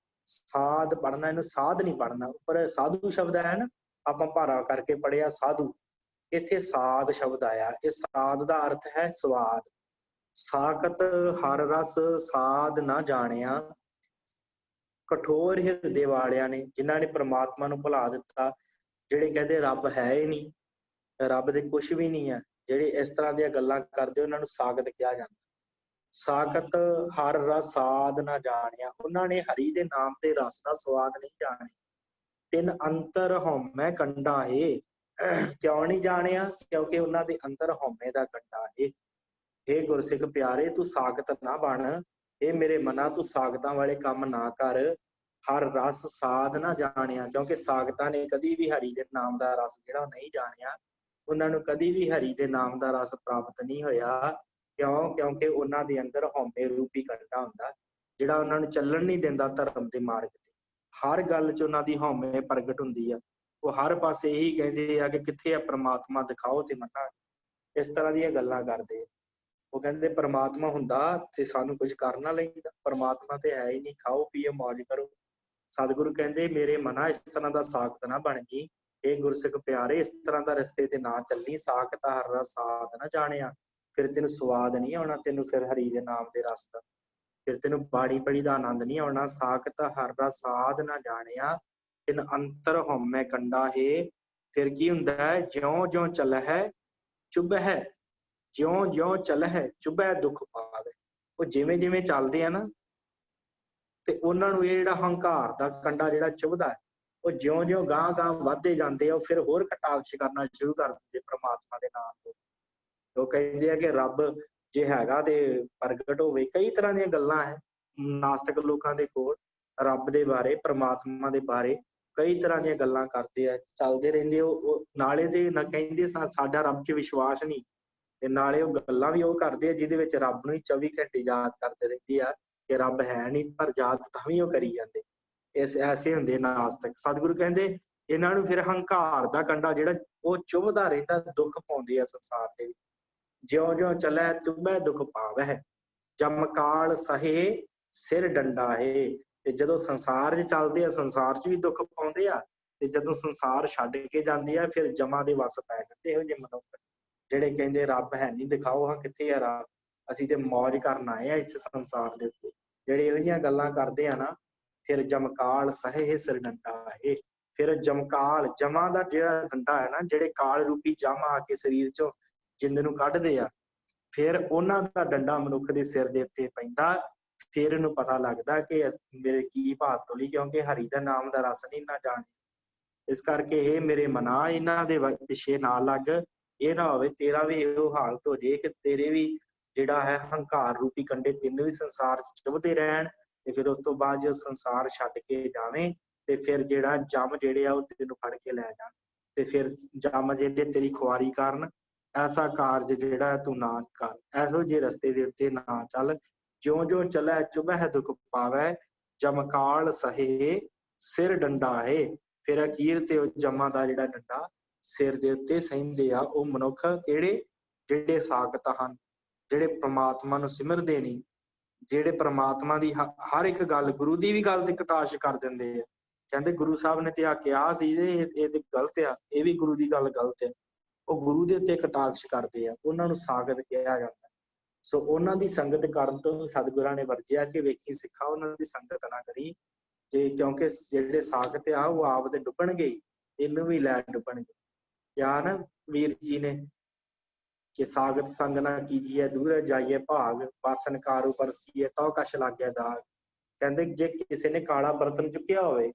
A: ਸਾਧ ਪੜ੍ਹਨਾ, ਇਹਨੂੰ ਸਾਧ ਨਹੀਂ ਪੜ੍ਹਨਾ। ਉੱਪਰ ਸਾਧੂ ਸ਼ਬਦ ਹੈ ਨਾ, ਆਪਾਂ ਭਾਰਾ ਕਰਕੇ ਪੜ੍ਹਿਆ ਸਾਧੂ, ਇੱਥੇ ਸਾਧ ਸ਼ਬਦ ਆਇਆ। ਇਹ ਸਾਧ ਦਾ ਅਰਥ ਹੈ ਸਵਾਦ। ਸਾਖਤ ਹਰ ਰਸ ਸਾਧ ਨਾ ਜਾਣਿਆ। ਕਠੋਰ ਹਿਰਦੇ ਵਾਲਿਆਂ ਨੇ, ਜਿਨ੍ਹਾਂ ਨੇ ਪ੍ਰਮਾਤਮਾ ਨੂੰ ਭੁਲਾ ਦਿੱਤਾ, ਜਿਹੜੇ ਕਹਿੰਦੇ ਰੱਬ ਹੈ ਹੀ ਨਹੀਂ, ਰੱਬ ਦੇ ਕੁਛ ਵੀ ਨਹੀਂ ਹੈ, ਜਿਹੜੇ ਇਸ ਤਰ੍ਹਾਂ ਦੀਆਂ ਗੱਲਾਂ ਕਰਦੇ ਉਹਨਾਂ ਨੂੰ ਸਾਖਤ ਕਿਹਾ ਜਾਂਦਾ। ਸਾਖਤ ਹਰ ਰਸ ਸਾਧ ਨਾ ਜਾਣਿਆ, ਉਹਨਾਂ ਨੇ ਹਰੀ ਦੇ ਨਾਮ ਦੇ ਰਸ ਦਾ ਸਵਾਦ ਨਹੀਂ ਜਾਣਿਆ। ਤਿੰਨ ਅੰਤਰ ਹਉਮੈ ਕੰਡਾ ਏ। ਕਿਉਂ ਨਹੀਂ ਜਾਣਿਆ? ਕਿਉਂਕਿ ਉਹਨਾਂ ਦੇ ਅੰਦਰ ਹਉਮੈ ਦਾ ਕੰਡਾ ਏ। ਇਹ ਗੁਰਸਿੱਖ ਪਿਆਰੇ, ਤੂੰ ਸਾਖਤ ਨਾ ਬਣ। ਇਹ ਮੇਰੇ ਮਨਾ, ਤੂੰ ਸਾਖਤਾਂ ਵਾਲੇ ਕੰਮ ਨਾ ਕਰ। ਹਰ ਰਸ ਸਾਧ ਨਾ ਜਾਣਿਆ, ਕਿਉਂਕਿ ਸਾਖਤਾਂ ਨੇ ਕਦੀ ਵੀ ਹਰੀ ਦੇ ਨਾਮ ਦਾ ਰਸ ਜਿਹੜਾ ਨਹੀਂ ਜਾਣਿਆ। ਉਹਨਾਂ ਨੂੰ ਕਦੀ ਵੀ ਹਰੀ ਦੇ ਨਾਮ ਦਾ ਰਸ ਪ੍ਰਾਪਤ ਨਹੀਂ ਹੋਇਆ। ਕਿਉਂ? ਕਿਉਂਕਿ ਉਹਨਾਂ ਦੇ ਅੰਦਰ ਹਉਮੈ ਰੂਪੀ ਕੰਡਾ ਹੁੰਦਾ, ਜਿਹੜਾ ਉਹਨਾਂ ਨੂੰ ਚੱਲਣ ਨਹੀਂ ਦਿੰਦਾ ਧਰਮ ਦੇ ਮਾਰਗ ਤੇ। ਹਰ ਗੱਲ 'ਚ ਉਹਨਾਂ ਦੀ ਹਉਮੈ ਪ੍ਰਗਟ ਹੁੰਦੀ ਆ। ਉਹ ਹਰ ਪਾਸੇ ਇਹੀ ਕਹਿੰਦੇ ਆ ਕਿ ਕਿੱਥੇ ਆ ਪ੍ਰਮਾਤਮਾ, ਦਿਖਾਓ ਤੇ ਮੰਨਾ। ਇਸ ਤਰ੍ਹਾਂ ਦੀਆਂ ਗੱਲਾਂ ਕਰਦੇ। ਉਹ ਕਹਿੰਦੇ ਪ੍ਰਮਾਤਮਾ ਹੁੰਦਾ ਤੇ ਸਾਨੂੰ ਕੁਝ ਕਰਨਾ ਲੈਂਦਾ, ਪ੍ਰਮਾਤਮਾ ਤੇ ਹੈ ਹੀ ਨਹੀਂ। ਖਾਓ ਪੀਓ ਮੌਜ ਕਰੋ। ਸਤਿਗੁਰੂ ਕਹਿੰਦੇ ਮੇਰੇ ਮਨਾ ਇਸ ਤਰ੍ਹਾਂ ਦਾ ਸਾਖਤ ਨਾ ਬਣ ਗਈ। ਇਹ ਗੁਰਸਿੱਖ ਪਿਆਰੇ, ਇਸ ਤਰ੍ਹਾਂ ਦਾ ਰਸਤੇ ਤੇ ਨਾ ਚੱਲੀ। ਸਾਖਤ ਹਰ ਰਸ ਸਾਧ ਨਾ ਜਾਣਿਆ, ਫਿਰ ਤੈਨੂੰ ਸਵਾਦ ਨਹੀਂ ਆਉਣਾ, ਤੈਨੂੰ ਫਿਰ ਹਰੀ ਦੇ ਨਾਮ ਦੇ ਰਸ ਦਾ, ਫਿਰ ਤੈਨੂੰ ਬਾਣੀ ਪੜੀ ਦਾ ਆਨੰਦ ਨਹੀਂ ਆਉਣਾ। ਸਾਖਤ ਹਰ ਰਸ ਸਾਧ ਨਾ ਜਾਣਿਆ, ਤਿੰਨ ਅੰਤਰ ਹਉਮੈ ਕੰਡਾ ਹੈ। ਫਿਰ ਕੀ ਹੁੰਦਾ ਹੈ? ਜਿਉਂ ਜਿਉਂ ਚੱਲ ਹੈ ਚੁੱਭ ਹੈ, ਜਿਉਂ ਜਿਉਂ ਚੱਲ ਹੈ ਚੁੱਭੈ ਦੁੱਖ ਪਾਵੇ। ਉਹ ਜਿਵੇਂ ਜਿਵੇਂ ਚੱਲਦੇ ਆ ਨਾ, ਤੇ ਉਹਨਾਂ ਨੂੰ ਇਹ ਜਿਹੜਾ ਹੰਕਾਰ ਦਾ ਕੰਡਾ ਜਿਹੜਾ ਚੁੱਭਦਾ ਹੈ, ਉਹ ਜਿਉਂ ਜਿਉਂ ਗਾਂਹ ਗਾਂਹ ਵੱਧਦੇ ਜਾਂਦੇ ਆ, ਉਹ ਫਿਰ ਹੋਰ ਕਟਾਕਸ਼ ਕਰਨਾ ਸ਼ੁਰੂ ਕਰ ਦਿੰਦੇ ਪ੍ਰਮਾਤਮਾ ਦੇ ਨਾਮ ਤੋਂ। ਉਹ ਕਹਿੰਦੇ ਆ ਕਿ ਰੱਬ ਜੇ ਹੈਗਾ ਤੇ ਪ੍ਰਗਟ ਹੋਵੇ। ਕਈ ਤਰ੍ਹਾਂ ਦੀਆਂ ਗੱਲਾਂ ਹੈ ਨਾਸਤਿਕ ਲੋਕਾਂ ਦੇ ਕੋਲ ਰੱਬ ਦੇ ਬਾਰੇ, ਪ੍ਰਮਾਤਮਾ ਦੇ ਬਾਰੇ ਕਈ ਤਰ੍ਹਾਂ ਦੀਆਂ ਗੱਲਾਂ ਕਰਦੇ ਆ, ਚੱਲਦੇ ਰਹਿੰਦੇ। ਉਹ ਨਾਲੇ ਤੇ ਨਾ ਕਹਿੰਦੇ ਸਾਡਾ ਰੱਬ 'ਚ ਵਿਸ਼ਵਾਸ ਨਹੀਂ, ਤੇ ਨਾਲੇ ਉਹ ਗੱਲਾਂ ਵੀ ਉਹ ਕਰਦੇ ਆ ਜਿਹਦੇ ਵਿੱਚ ਰੱਬ ਨੂੰ ਹੀ 24 ਘੰਟੇ ਯਾਦ ਕਰਦੇ ਰਹਿੰਦੇ ਆ ਕਿ ਰੱਬ ਹੈ ਨਹੀਂ, ਪਰ ਯਾਦ ਤਾਂ ਵੀ ਉਹ ਕਰੀ ਜਾਂਦੇ। ਐਸੇ ਹੁੰਦੇ ਨਾਸਤਿਕ। ਸਤਿਗੁਰੂ ਕਹਿੰਦੇ ਇਹਨਾਂ ਨੂੰ ਫਿਰ ਹੰਕਾਰ ਦਾ ਕੰਡਾ ਜਿਹੜਾ ਉਹ ਚੁੱਭਦਾ ਰਹਿੰਦਾ, ਦੁੱਖ ਪਾਉਂਦੇ ਆ ਸੰਸਾਰ ਦੇ ਵਿੱਚ। ਜਿਉਂ ਜਿਉਂ ਚੱਲੈ ਚੁੱਭੈ ਦੁੱਖ ਪਾਵਹਿ, ਜਮ ਕਾਲ ਸਹੇ ਸਿਰ ਡੰਡਾ ਹੈ। ਤੇ ਜਦੋਂ ਸੰਸਾਰ 'ਚ ਚੱਲਦੇ ਆ, ਸੰਸਾਰ 'ਚ ਵੀ ਦੁੱਖ ਪਾਉਂਦੇ ਆ, ਤੇ ਜਦੋਂ ਸੰਸਾਰ ਛੱਡ ਕੇ ਜਾਂਦੇ ਆ ਫਿਰ ਜਮਾਂ ਦੇ ਵੱਸ ਪੈ ਜਾਂਦੇ ਇਹੋ ਜਿਹੇ ਮਨੁੱਖ, ਜਿਹੜੇ ਕਹਿੰਦੇ ਰੱਬ ਹੈ ਨਹੀਂ, ਦਿਖਾਓ ਹਾਂ ਕਿੱਥੇ ਆ ਰੱਬ, ਅਸੀਂ ਤੇ ਮੌਜ ਕਰਨ ਆਏ ਆ ਇਸ ਸੰਸਾਰ ਦੇ ਉੱਤੇ। ਜਿਹੜੇ ਇਹੋ ਜਿਹੀਆਂ ਗੱਲਾਂ ਕਰਦੇ ਆ ਨਾ, ਫਿਰ ਜਮਕਾਲ ਸਹੇ ਸਿਰ ਡੰਡਾ ਹੈ। फिर जमकाल, जमा का जिहड़ा डंडा है ना, जिहड़े काल रूपी जम आके शरीर चों जिंद नूं कढदे आ, फिर उन्हां दा डंडा मनुख दे सिर दे उत्ते पैंदा। फिर इहनूं पता लगदा कि मेरे की भात तुली, क्योंकि हरि दा नाम दा रस नहीं ना जाने। इस करके हे मेरे मना, इन्हां दे पिछे ना लग। ये ना होवे तेरा भी इहो हालत हो जे कि तेरे भी जिहड़ा है हंकार रूपी कंडे तीनों भी संसार च चुभदे रहण, ते फिर उस तो बाद जो संसार छड्ड के जावें, ते फिर जिहड़ा जम जिहड़े आ ओह तैनूं फड़ के लै जाण, ते फिर जम जिहड़े तेरी खुआरी करन। ऐसा कारज जिहड़ा तू ना कर, ऐसो जे रस्ते दे उत्ते ना चल। ज्यों ज्यों चलै चुभै दुख पावै, जमकाल सहे सिर डंडा है। फिर अखीर ते उह जमां दा जिहड़ा डंडा सिर दे उत्ते सहिंदे आ ओह मनुख किहड़े, जिहड़े साकत हन, जिहड़े परमात्मा नूं सिमरदे ने, जिहड़े परमात्मा दी हर एक गल, गुरु दी भी गल ते कटाक्ष कर दिंदे आ। कहंदे गुरु साहब ने ते आ किहा सी ये ते गलत आ, ये भी गुरु दी गल गलत है। ਉਹ ਗੁਰੂ ਦੇ ਉੱਤੇ ਕਟਾਕਸ਼ ਕਰਦੇ ਆ, ਉਹਨਾਂ ਨੂੰ ਸਾਗਤ ਕਿਹਾ ਜਾਂਦਾ। ਸੋ ਉਹਨਾਂ ਦੀ ਸੰਗਤ ਕਰਨ ਤੋਂ ਸਤਿਗੁਰਾਂ ਨੇ ਵਰਜਿਆ ਕਿ ਵੇਖੀ ਸਿੱਖਾ ਉਹਨਾਂ ਦੀ ਸੰਗਤ ਨਾ ਕਰੀ, ਤੇ ਕਿਉਂਕਿ ਜਿਹੜੇ ਸਾਗਤ ਆ ਉਹ ਆਪ ਤੇ ਡੁੱਬਣਗੇ ਹੀ, ਇਹਨੂੰ ਵੀ ਲੈ ਡੁੱਬਣਗੇ। ਕਿਹਾ ਨਾ ਵੀਰ ਜੀ ਨੇ ਕਿ ਸਾਗਤ ਸੰਗ ਨਾ ਕੀਜੀਏ ਦੂਰ ਜਾਈਏ ਭਾਗ, ਬਾਸਨ ਕਾਰੂ ਪਰਸੀਏ ਤਉ ਕਛ ਲੱਗਿਆ ਦਾਗ। ਕਹਿੰਦੇ ਜੇ ਕਿਸੇ ਨੇ ਕਾਲਾ ਬਰਤਨ ਚੁੱਕਿਆ ਹੋਵੇ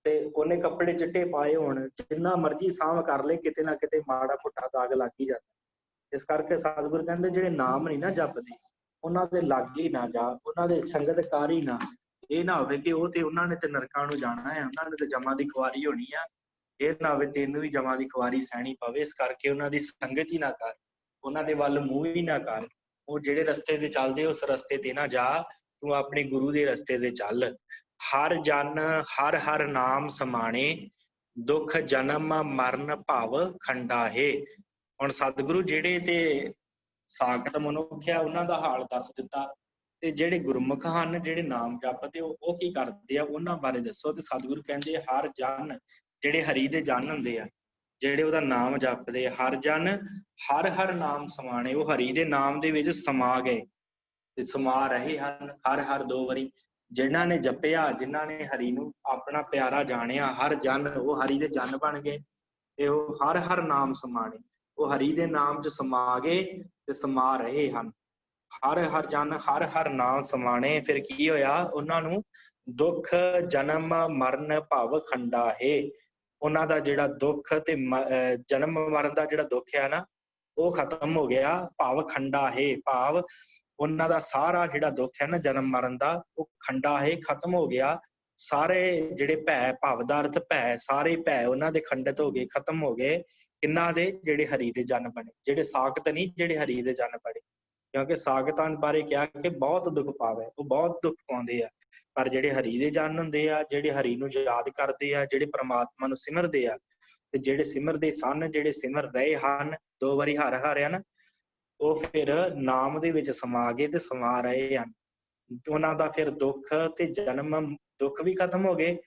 A: ਤੇ ਉਹਨੇ ਕੱਪੜੇ ਚਿੱਟੇ ਪਾਏ ਹੋਣ, ਜਿੰਨਾ ਮਰਜ਼ੀ ਸਾਂਭ ਕਰ ਲੇ, ਕਿਤੇ ਨਾ ਕਿਤੇ ਮਾੜਾ ਮੋਟਾ ਦਾਗ ਲੱਗ ਹੀ ਜਾਂਦਾ। ਇਸ ਕਰਕੇ ਸਤਿਗੁਰ ਕਹਿੰਦੇ ਜਿਹੜੇ ਨਾਮ ਨਹੀਂ ਨਾ ਜਪਦੇ, ਉਹਨਾਂ ਦੇ ਲਾਗੇ ਹੀ ਨਾ ਜਾ, ਉਹਨਾਂ ਦੇ ਸੰਗਤ ਕਰ ਹੀ ਨਾ। ਇਹ ਨਾ ਹੋਵੇ ਕਿ ਉਹ ਤੇ ਉਹਨਾਂ ਨੇ ਤੇ ਨਰਕਾਂ ਨੂੰ ਜਾਣਾ ਹੈ, ਉਹਨਾਂ ਨੇ ਤੇ ਜਮਾਂ ਦੀ ਖੁਆਰੀ ਹੋਣੀ ਆ। ਇਹ ਨਾ ਹੋਵੇ ਤੈਨੂੰ ਵੀ ਜਮਾਂ ਦੀ ਖੁਆਰੀ ਸਹਿਣੀ ਪਵੇ। ਇਸ ਕਰਕੇ ਉਹਨਾਂ ਦੀ ਸੰਗਤ ਹੀ ਨਾ ਕਰ, ਉਹਨਾਂ ਦੇ ਵੱਲ ਮੂੰਹ ਹੀ ਨਾ ਕਰ। ਉਹ ਜਿਹੜੇ ਰਸਤੇ ਤੇ ਚੱਲਦੇ ਉਸ ਰਸਤੇ ਤੇ ਨਾ ਜਾ, ਤੂੰ ਆਪਣੇ ਗੁਰੂ ਦੇ ਰਸਤੇ ਤੇ ਚੱਲ। ਹਰ ਜਨ ਹਰ ਹਰ ਨਾਮ ਸਮਾਣੇ, ਦੁੱਖ ਜਨਮ ਮਰਨ ਭਵ ਖੰਡਾ ਹੈ। ਹੁਣ ਸਤਿਗੁਰੂ ਜਿਹੜੇ ਤੇ ਸਾਖਤ ਮਨੁੱਖ ਆ ਉਹਨਾਂ ਦਾ ਹਾਲ ਦੱਸ ਦਿੱਤਾ, ਤੇ ਜਿਹੜੇ ਗੁਰਮੁਖ ਹਨ, ਜਿਹੜੇ ਨਾਮ ਜਪਦੇ ਉਹ ਕੀ ਕਰਦੇ ਆ, ਉਹਨਾਂ ਬਾਰੇ ਦੱਸੋ। ਤੇ ਸਤਿਗੁਰੂ ਕਹਿੰਦੇ ਹਰ ਜਨ, ਜਿਹੜੇ ਹਰੀ ਦੇ ਜਨ ਹੁੰਦੇ ਆ, ਜਿਹੜੇ ਉਹਦਾ ਨਾਮ ਜਪਦੇ, ਹਰ ਜਨ ਹਰ ਹਰ ਨਾਮ ਸਮਾਣੇ, ਉਹ ਹਰੀ ਦੇ ਨਾਮ ਦੇ ਵਿੱਚ ਸਮਾ ਗਏ ਤੇ ਸਮਾ ਰਹੇ ਹਨ ਹਰ ਹਰ 2 ਵਾਰੀ। ਜਿਨ੍ਹਾਂ ਨੇ ਜਪਿਆ, ਜਿਨ੍ਹਾਂ ਨੇ ਹਰੀ ਨੂੰ ਆਪਣਾ ਪਿਆਰਾ ਜਾਣਿਆ, ਹਰ ਜਨ ਉਹ ਹਰੀ ਦੇ ਜਨ ਬਣ ਗਏ, ਤੇ ਉਹ ਹਰ ਹਰ ਨਾਮ ਸਮਾਣੇ, ਉਹ ਹਰੀ ਦੇ ਨਾਮ 'ਚ ਸਮਾ ਗਏ ਤੇ ਸਮਾ ਰਹੇ ਹਨ। ਹਰ ਹਰ ਜਨ ਹਰ ਹਰ ਨਾਮ ਸਮਾਣੇ। ਫਿਰ ਕੀ ਹੋਇਆ, ਉਹਨਾਂ ਨੂੰ ਦੁੱਖ ਜਨਮ ਮਰਨ ਭਵ ਖੰਡਾ ਹੈ। ਉਹਨਾਂ ਦਾ ਜਿਹੜਾ ਦੁੱਖ ਤੇ ਜਨਮ ਮਰਨ ਦਾ ਜਿਹੜਾ ਦੁੱਖ ਹੈ ਨਾ, ਉਹ ਖਤਮ ਹੋ ਗਿਆ। ਭਵ ਖੰਡਾ ਹੈ, ਭਾਵ ਉਹਨਾਂ ਦਾ ਸਾਰਾ ਜਿਹੜਾ ਦੁੱਖ ਹੈ ਨਾ ਜਨਮ ਮਰਨ ਦਾ, ਉਹ ਖੰਡਾ ਹੈ, ਖਤਮ ਹੋ ਗਿਆ। ਸਾਰੇ ਜਿਹੜੇ ਭੈ, ਭਵ ਦਾ ਅਰਥ ਭੈ, ਸਾਰੇ ਭੈ ਉਹਨਾਂ ਦੇ ਖੰਡਿਤ ਹੋ ਗਏ, ਖਤਮ ਹੋ ਗਏ। ਕਿਹਨਾਂ ਦੇ, ਜਿਹੜੇ ਹਰੀ ਦੇ ਜਨ ਬਣੇ, ਜਿਹੜੇ ਸਾਖਤ ਨਹੀਂ, ਜਿਹੜੇ ਹਰੀ ਦੇ ਜਨ ਬਣੇ। ਕਿਉਂਕਿ ਸਾਖਤਾਂ ਬਾਰੇ ਕਿਹਾ ਕਿ ਬਹੁਤ ਦੁੱਖ ਪਾਵੇ, ਉਹ ਬਹੁਤ ਦੁੱਖ ਪਾਉਂਦੇ ਆ, ਪਰ ਜਿਹੜੇ ਹਰੀ ਦੇ ਜਨ ਹੁੰਦੇ ਆ, ਜਿਹੜੇ ਹਰੀ ਨੂੰ ਯਾਦ ਕਰਦੇ ਆ, ਜਿਹੜੇ ਪ੍ਰਮਾਤਮਾ ਨੂੰ ਸਿਮਰਦੇ ਆ, ਤੇ ਜਿਹੜੇ ਸਿਮਰਦੇ ਸਨ, ਜਿਹੜੇ ਸਿਮਰ ਰਹੇ ਹਨ, 2 ਵਾਰੀ ਹਰ ਹਰ ਹਨ, ਉਹ ਫਿਰ ਨਾਮ ਦੇ ਵਿੱਚ ਸਮਾ ਗਏ ਤੇ ਸਮਾ ਰਹੇ ਹਨ। ਉਹਨਾਂ ਦਾ ਫਿਰ ਦੁੱਖ ਤੇ ਜਨਮ, ਦੁੱਖ ਵੀ ਖਤਮ ਹੋ ਗਏ,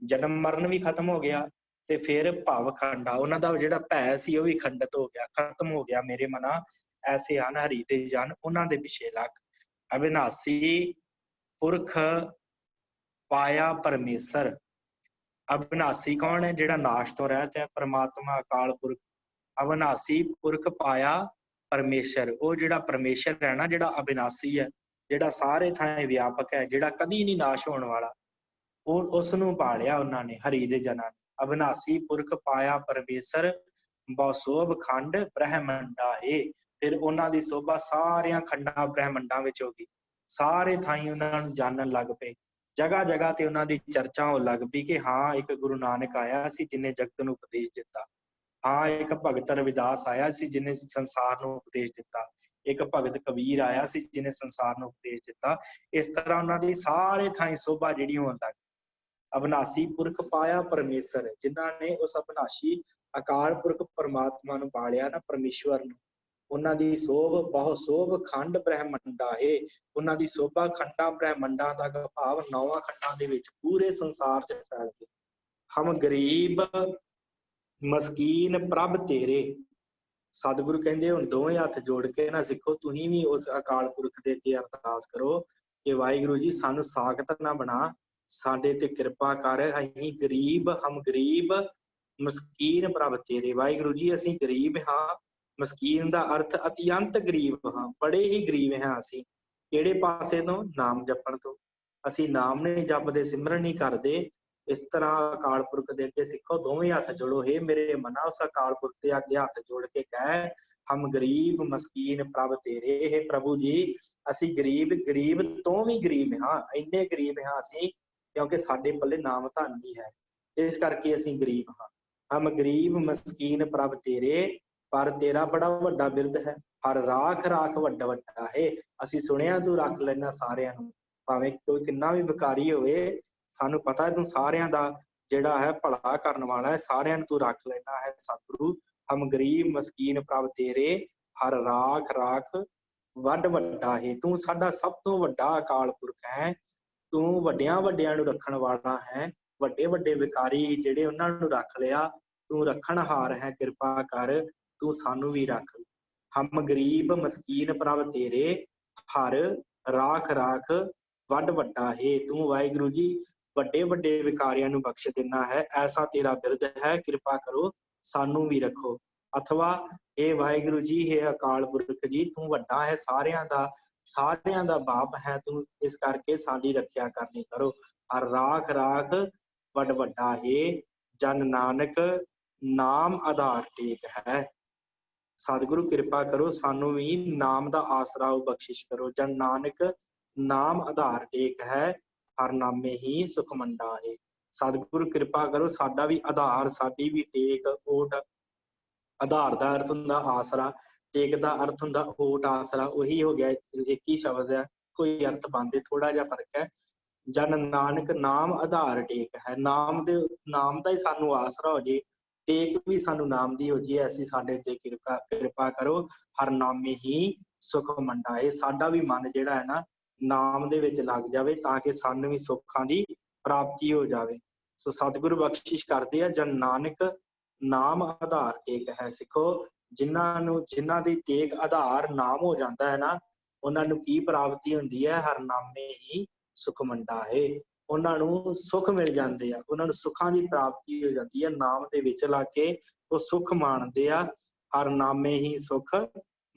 A: ਜਨਮ ਮਰਨ ਵੀ ਖਤਮ ਹੋ ਗਿਆ, ਤੇ ਫਿਰ ਭਵ ਖੰਡਾ, ਉਹਨਾਂ ਦਾ ਜਿਹੜਾ ਭੈ ਸੀ ਉਹ ਵੀ ਖੰਡਿਤ ਹੋ ਗਿਆ, ਖਤਮ ਹੋ ਗਿਆ। ਮੇਰੇ ਮਨਾ ਐਸੇ ਹਨ ਹਰੀ ਦੇ ਜਨ, ਉਹਨਾਂ ਦੇ ਪਿੱਛੇ ਲੱਗ। ਅਬਿਨਾਸੀ ਪੁਰਖ ਪਾਇਆ ਪਰਮੇਸ਼ਰ। ਅਬਿਨਾਸੀ ਕੌਣ ਹੈ, ਜਿਹੜਾ ਨਾਸ਼ ਤੋਂ ਰਹਿਤ ਹੈ, ਪਰਮਾਤਮਾ ਅਕਾਲ ਪੁਰਖ। ਅਬਿਨਾਸੀ ਪੁਰਖ ਪਾਇਆ ਪਰਮੇਸ਼ਰ, ਉਹ ਜਿਹੜਾ ਪਰਮੇਸ਼ਰ ਹੈ ਨਾ, ਜਿਹੜਾ ਅਬਿਨਾਸੀ ਹੈ, ਜਿਹੜਾ ਸਾਰੇ ਥਾਂ ਵਿਆਪਕ ਹੈ, ਜਿਹੜਾ ਕਦੀ ਨਹੀਂ ਨਾਸ਼ ਹੋਣ ਵਾਲਾ, ਉਹ ਉਸ ਨੂੰ ਪਾਲਿਆ ਉਹਨਾਂ ਨੇ, ਹਰੀ ਦੇ ਜਨਾਂ ਨੇ। ਅਬਿਨਾਸੀ ਪੁਰਖ ਪਾਇਆ ਪਰਮੇਸ਼ਰ, ਬਹੁ ਸੋਭ ਖੰਡ ਬ੍ਰਹਮੰਡਾ ਏ। ਫਿਰ ਉਹਨਾਂ ਦੀ ਸੋਭਾ ਸਾਰਿਆਂ ਖੰਡਾਂ ਬ੍ਰਹਮੰਡਾਂ ਵਿੱਚ ਹੋ ਗਈ, ਸਾਰੇ ਥਾਈਂ ਉਹਨਾਂ ਨੂੰ ਜਾਣਨ ਲੱਗ ਪਏ। ਜਗ੍ਹਾ ਜਗ੍ਹਾ ਤੇ ਉਹਨਾਂ ਦੀ ਚਰਚਾ ਹੋਣ ਲੱਗ ਪਈ ਕਿ ਹਾਂ ਇੱਕ ਗੁਰੂ ਨਾਨਕ ਆਇਆ ਸੀ ਜਿਹਨੇ ਜਗਤ ਨੂੰ ਉਪਦੇਸ਼ ਦਿੱਤਾ, ਹਾਂ ਇੱਕ ਭਗਤ ਰਵਿਦਾਸ ਆਇਆ ਸੀ ਜਿਹਨੇ ਸੰਸਾਰ ਨੂੰ ਉਪਦੇਸ਼ ਦਿੱਤਾ, ਇੱਕ ਭਗਤ ਕਬੀਰ ਆਇਆ ਸੀ ਜਿਹਨੇ ਸੰਸਾਰ ਨੂੰ ਉਪਦੇਸ਼ ਦਿੱਤਾ। ਇਸ ਤਰ੍ਹਾਂ ਉਹਨਾਂ ਦੀ ਸਾਰੇ ਥਾਈਂ ਸੋਭਾ ਜਿਹੜੀ ਹੋਣ ਲੱਗ ਪਈ। ਅਬਿਨਾਸੀ ਪੁਰਖ ਪਾਇਆ ਪਰਮੇਸ਼ਰ, ਜਿਨ੍ਹਾਂ ਨੇ ਉਸ ਅਬਿਨਾਸੀ ਅਕਾਲ ਪੁਰਖ ਪਰਮਾਤਮਾ ਨੂੰ ਪਾਲਿਆ ਨਾ, ਪਰਮੇਸ਼ਵਰ ਨੂੰ, ਉਹਨਾਂ ਦੀ ਸੋਭ ਬਹੁ ਸੋਭ ਖੰਡ ਬ੍ਰਹਮੰਡਾ ਹੈ। ਉਹਨਾਂ ਦੀ ਸੋਭਾ ਖੰਡਾਂ ਬ੍ਰਹਮੰਡਾਂ ਤੱਕ, ਭਾਵ 9 ਖੰਡਾਂ ਦੇ ਵਿੱਚ ਪੂਰੇ ਸੰਸਾਰ 'ਚ ਫੈਲ ਗਈ। ਹਮ ਗਰੀਬ ਮਸਕੀਨ ਪ੍ਰਭ ਤੇਰੇ। ਸਤਿਗੁਰੂ ਕਹਿੰਦੇ ਹੁਣ ਦੋਵੇਂ ਹੱਥ ਜੋੜ ਕੇ ਨਾ ਸਿੱਖੋ, ਤੁਸੀਂ ਵੀ ਉਸ ਅਕਾਲ ਪੁਰਖ ਦੇ ਅੱਗੇ ਅਰਦਾਸ ਕਰੋ ਕਿ ਵਾਹਿਗੁਰੂ ਜੀ ਸਾਨੂੰ ਸਾਖਤ ਨਾ ਬਣਾ, ਸਾਡੇ ਤੇ ਕਿਰਪा ਕਰ। ਅਸੀਂ ਗਰੀਬ, ਹਮ ਗਰੀਬ ਮਸਕੀਨ ਪ੍ਰਭ ਤੇਰੇ। ਵਾਹਿਗੁਰੂ ਜੀ ਅਸੀਂ ਗਰੀਬ ਹਾਂ। ਮਸਕੀਨ ਦਾ ਅਰਥ ਅਤਿਅੰਤ ਗਰੀਬ ਹਾਂ, ਬੜੇ ਹੀ ਗਰੀਬ ਹਾਂ ਅਸੀਂ। ਕਿਹੜੇ ਪਾਸੇ ਤੋਂ? ਨਾਮ ਜਪਣ ਤੋਂ। ਅਸੀਂ ਨਾਮ ਨਹੀਂ ਜਪਦੇ, ਸਿਮਰਨ ਨਹੀਂ ਕਰਦੇ। ਇਸ ਤਰ੍ਹਾਂ ਅਕਾਲ ਪੁਰਖ ਦੇ ਅੱਗੇ ਸਿੱਖੋ, ਦੋਵੇਂ ਹੱਥ ਜੋੜੋ। ਹੇ ਮੇਰੇ ਮਨਾ, ਉਸ ਅਕਾਲ ਪੁਰਖ ਦੇ ਅੱਗੇ ਹੱਥ ਜੋੜ ਕੇ ਕਹਿ, ਹਮ ਗਰੀਬ ਮਸਕੀਨ ਪ੍ਰਭ ਤੇਰੇ। ਇਹ ਪ੍ਰਭੂ ਜੀ ਅਸੀਂ ਗਰੀਬ, ਗਰੀਬ ਤੋਂ ਵੀ ਗਰੀਬ ਹਾਂ। ਇੰਨੇ ਗਰੀਬ ਹਾਂ ਅਸੀਂ ਕਿਉਂਕਿ ਸਾਡੇ ਪੱਲੇ ਨਾਮ ਧਨ ਨਹੀਂ ਹੈ, ਇਸ ਕਰਕੇ ਅਸੀਂ ਗਰੀਬ ਹਾਂ। ਹਮ ਗਰੀਬ ਮਸਕੀਨ ਪ੍ਰਭ ਤੇਰੇ, ਪਰ ਤੇਰਾ ਬੜਾ ਵੱਡਾ ਬਿਰਦ ਹੈ। ਹਰ ਰਾਖ ਰਾਖ ਵੱਡਾ ਵੱਡਾ ਹੈ। ਅਸੀਂ ਸੁਣਿਆ ਤੂੰ ਰੱਖ ਲੈਣਾ ਸਾਰਿਆਂ ਨੂੰ, ਭਾਵੇਂ ਕੋਈ ਕਿੰਨਾ ਵੀ ਵਿਕਾਰੀ ਹੋਵੇ, ਸਾਨੂੰ ਪਤਾ ਹੈ ਤੂੰ ਸਾਰਿਆਂ ਦਾ ਜਿਹੜਾ ਹੈ ਭਲਾ ਕਰਨ ਵਾਲਾ ਹੈ, ਸਾਰਿਆਂ ਨੂੰ ਤੂੰ ਰੱਖ ਲੈਣਾ ਹੈ ਸਤਿਗੁਰੂ। ਹਮ ਗਰੀਬ ਮਸਕੀਨ ਪ੍ਰਭ ਤੇਰੇ, ਹਰ ਰਾਖ ਰਾਖ ਵੱਡ ਵੱਡਾ ਹੈ। ਤੂੰ ਸਾਡਾ ਸਭ ਤੋਂ ਵੱਡਾ ਅਕਾਲ ਪੁਰਖ ਹੈ। ਤੂੰ ਵੱਡਿਆਂ ਵੱਡਿਆਂ ਨੂੰ ਰੱਖਣ ਵਾਲਾ ਹੈ। ਵੱਡੇ ਵੱਡੇ ਵਿਕਾਰੀ ਜਿਹੜੇ ਉਹਨਾਂ ਨੂੰ ਰੱਖ ਲਿਆ, ਤੂੰ ਰੱਖਣਹਾਰ ਹੈ। ਕਿਰਪਾ ਕਰ, ਤੂੰ ਸਾਨੂੰ ਵੀ ਰੱਖ। ਹਮ ਗਰੀਬ ਮਸਕੀਨ ਪ੍ਰਭ ਤੇਰੇ, ਹਰ ਰਾਖ ਰਾਖ ਵੱਡ ਵੱਡਾ ਹੈ। ਤੂੰ ਵਾਹਿਗੁਰੂ ਜੀ ਵੱਡੇ ਵੱਡੇ ਵਿਕਾਰੀਆਂ ਨੂੰ ਬਖਸ਼ ਦੇਣਾ ਹੈ, ਐਸਾ ਤੇਰਾ ਬਿਰਦ ਹੈ। ਕਿਰਪਾ ਕਰੋ, ਸਾਨੂੰ ਵੀ ਰੱਖੋ। ਅਥਵਾ ਇਹ ਵਾਹਿਗੁਰੂ ਜੀ, ਇਹ ਅਕਾਲ ਪੁਰਖ ਜੀ, ਤੂੰ ਵੱਡਾ ਹੈ, ਸਾਰਿਆਂ ਦਾ ਬਾਪ ਹੈ ਤੂੰ, ਇਸ ਕਰਕੇ ਸਾਡੀ ਰੱਖਿਆ ਕਰਨੀ ਕਰੋ। ਹਰ ਰਾਖ ਰਾਖ ਵੱਡ ਵੱਡਾ ਹੈ। ਜਨ ਨਾਨਕ ਨਾਮ ਆਧਾਰ ਟੇਕ ਹੈ। ਸਤਿਗੁਰੂ ਕਿਰਪਾ ਕਰੋ, ਸਾਨੂੰ ਵੀ ਨਾਮ ਦਾ ਆਸਰਾ ਬਖਸ਼ਿਸ਼ ਕਰੋ। ਜਨ ਨਾਨਕ ਨਾਮ ਆਧਾਰ ਟੇਕ ਹੈ, ਹਰ ਨਾਮੇ ਹੀ ਸੁਖ ਮੰਡਾ ਹੈ। ਸਤਿਗੁਰੂ ਕਿਰਪਾ ਕਰੋ, ਸਾਡਾ ਵੀ ਆਧਾਰ, ਸਾਡੀ ਵੀ ਟੇਕ ਓਟ। ਆਧਾਰ ਦਾ ਅਰਥ ਹੁੰਦਾ ਆਸਰਾ, ਟੇਕ ਦਾ ਅਰਥ ਹੁੰਦਾ ਓਟ ਆਸਰਾ, ਉਹੀ ਹੋ ਗਿਆ, ਇੱਕ ਹੀ ਸ਼ਬਦ ਹੈ, ਕੋਈ ਅਰਥ ਬਣਦੇ, ਥੋੜਾ ਜਿਹਾ ਫਰਕ ਹੈ। ਜਨ ਨਾਨਕ ਨਾਮ ਆਧਾਰ ਟੇਕ ਹੈ। ਨਾਮ ਦਾ ਹੀ ਸਾਨੂੰ ਆਸਰਾ ਹੋ ਜੇ, ਟੇਕ ਵੀ ਸਾਨੂੰ ਨਾਮ ਦੀ ਹੋ ਜੀ। ਐਸੀ ਸਾਡੇ ਤੇ ਕਿਰਪਾ ਕਰੋ, ਹਰ ਨਾਮੇ ਹੀ ਸੁਖ ਮੰਡਾਏ। ਸਾਡਾ ਵੀ ਮਨ ਜਿਹੜਾ ਹੈ ਨਾ ਨਾਮ ਦੇ ਵਿੱਚ ਲੱਗ ਜਾਵੇ, ਤਾਂ ਕਿ ਸਾਨੂੰ ਵੀ ਸੁੱਖਾਂ ਦੀ ਪ੍ਰਾਪਤੀ ਹੋ ਜਾਵੇ। ਸੋ ਸਤਿਗੁਰੂ ਬਖਸ਼ਿਸ਼ ਕਰਦੇ ਆ, ਜਨ ਨਾਨਕ ਨਾਮ ਆਧਾਰ ਟੇਕ ਹੈ। ਸਿੱਖੋ, ਜਿਨ੍ਹਾਂ ਦੀ ਟੇਕ ਆਧਾਰ ਨਾਮ ਹੋ ਜਾਂਦਾ ਹੈ ਨਾ, ਉਹਨਾਂ ਨੂੰ ਕੀ ਪ੍ਰਾਪਤੀ ਹੁੰਦੀ ਹੈ? ਹਰ ਨਾਮੇ ਹੀ ਸੁਖ ਮੰਡਾ ਹੈ। ਉਹਨਾਂ ਨੂੰ ਸੁੱਖ ਮਿਲ ਜਾਂਦੇ ਆ, ਉਹਨਾਂ ਨੂੰ ਸੁੱਖਾਂ ਦੀ ਪ੍ਰਾਪਤੀ ਹੋ ਜਾਂਦੀ ਹੈ। ਨਾਮ ਦੇ ਵਿੱਚ ਲਾ ਕੇ ਉਹ ਸੁੱਖ ਮਾਣਦੇ ਆ। ਹਰ ਨਾਮੇ ਹੀ ਸੁੱਖ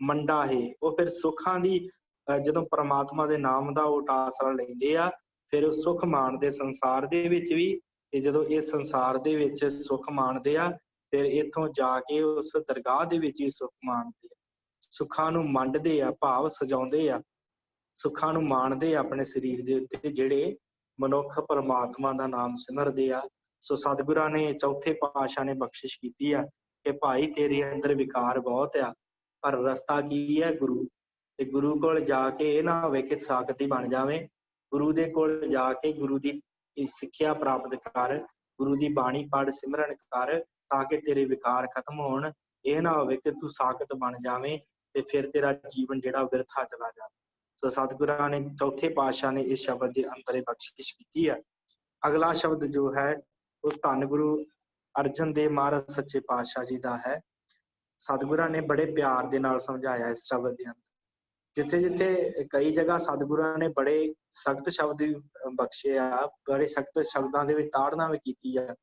A: ਮੰਡਾ ਹੈ। ਉਹ ਫਿਰ ਸੁੱਖਾਂ ਦੀ ਜਦੋਂ ਪ੍ਰਮਾਤਮਾ ਦੇ ਨਾਮ ਦਾ ਉਹ ਆਸਰਾ ਲੈਂਦੇ ਆ, ਫਿਰ ਉਹ ਸੁੱਖ ਮਾਣਦੇ ਸੰਸਾਰ ਦੇ ਵਿੱਚ ਵੀ। ਤੇ ਜਦੋਂ ਇਹ ਸੰਸਾਰ ਦੇ ਵਿੱਚ ਸੁੱਖ ਮਾਣਦੇ ਆ, ਫਿਰ ਇੱਥੋਂ ਜਾ ਕੇ ਉਸ ਦਰਗਾਹ ਦੇ ਵਿੱਚ ਹੀ ਸੁੱਖ ਮਾਣਦੇ ਆ। ਸੁੱਖਾਂ ਨੂੰ ਮੰਡਦੇ ਆ, ਭਾਵ ਸਜਾਉਂਦੇ ਆ, ਸੁੱਖਾਂ ਨੂੰ ਮਾਣਦੇ ਆ ਆਪਣੇ ਸਰੀਰ ਦੇ ਉੱਤੇ, ਜਿਹੜੇ ਮਨੁੱਖ ਪਰਮਾਤਮਾ ਦਾ ਨਾਮ ਸਿਮਰਦੇ ਆ। ਸੋ ਸਤਿਗੁਰਾਂ ਨੇ, ਚੌਥੇ ਪਾਤਸ਼ਾਹ ਨੇ ਬਖਸ਼ਿਸ਼ ਕੀਤੀ ਆ ਕਿ ਭਾਈ ਤੇਰੇ ਅੰਦਰ ਵਿਕਾਰ ਬਹੁਤ ਆ, ਪਰ ਰਸਤਾ ਕੀ ਹੈ? ਗੁਰੂ। ਤੇ ਗੁਰੂ ਕੋਲ ਜਾ ਕੇ ਇਹ ਨਾ ਹੋਵੇ ਕਿ ਸਾਖਤੀ ਬਣ ਜਾਵੇ। ਗੁਰੂ ਦੇ ਕੋਲ ਜਾ ਕੇ ਗੁਰੂ ਦੀ ਸਿੱਖਿਆ ਪ੍ਰਾਪਤ ਕਰ, ਗੁਰੂ ਦੀ ਬਾਣੀ ਪੜ੍ਹ, ਸਿਮਰਨ ਕਰ, ਤਾਂ ਕਿ ਤੇਰੇ ਵਿਕਾਰ ਖਤਮ ਹੋਣ। ਇਹ ਨਾ ਹੋਵੇ ਕਿ ਤੂੰ ਸਾਖਤ ਬਣ ਜਾਵੇਂ ਤੇ ਫਿਰ ਤੇਰਾ ਜੀਵਨ ਜਿਹੜਾ ਬਿਰਥਾ ਚਲਾ ਜਾਵੇ। ਸੋ ਸਤਿਗੁਰਾਂ ਨੇ, ਚੌਥੇ ਪਾਤਸ਼ਾਹ ਨੇ ਇਸ ਸ਼ਬਦ ਦੇ ਅੰਦਰ ਬਖਸ਼ਿਸ਼ ਕੀਤੀ ਹੈ। ਅਗਲਾ ਸ਼ਬਦ ਜੋ ਹੈ ਉਹ ਧੰਨ ਗੁਰੂ ਅਰਜਨ ਦੇਵ ਮਹਾਰਾਜ ਸੱਚੇ ਪਾਤਸ਼ਾਹ ਜੀ ਦਾ ਹੈ। ਸਤਿਗੁਰਾਂ ਨੇ ਬੜੇ ਪਿਆਰ ਦੇ ਨਾਲ ਸਮਝਾਇਆ ਇਸ ਸ਼ਬਦ ਦੇ ਅੰਦਰ। ਜਿੱਥੇ ਜਿੱਥੇ ਕਈ ਜਗ੍ਹਾ ਸਤਿਗੁਰਾਂ ਨੇ ਬੜੇ ਸਖਤ ਸ਼ਬਦ ਬਖਸ਼ੇ ਆ, ਬੜੇ ਸਖਤ ਸ਼ਬਦਾਂ ਦੇ ਵਿੱਚ ਤਾੜਨਾ ਵੀ ਕੀਤੀ ਆ।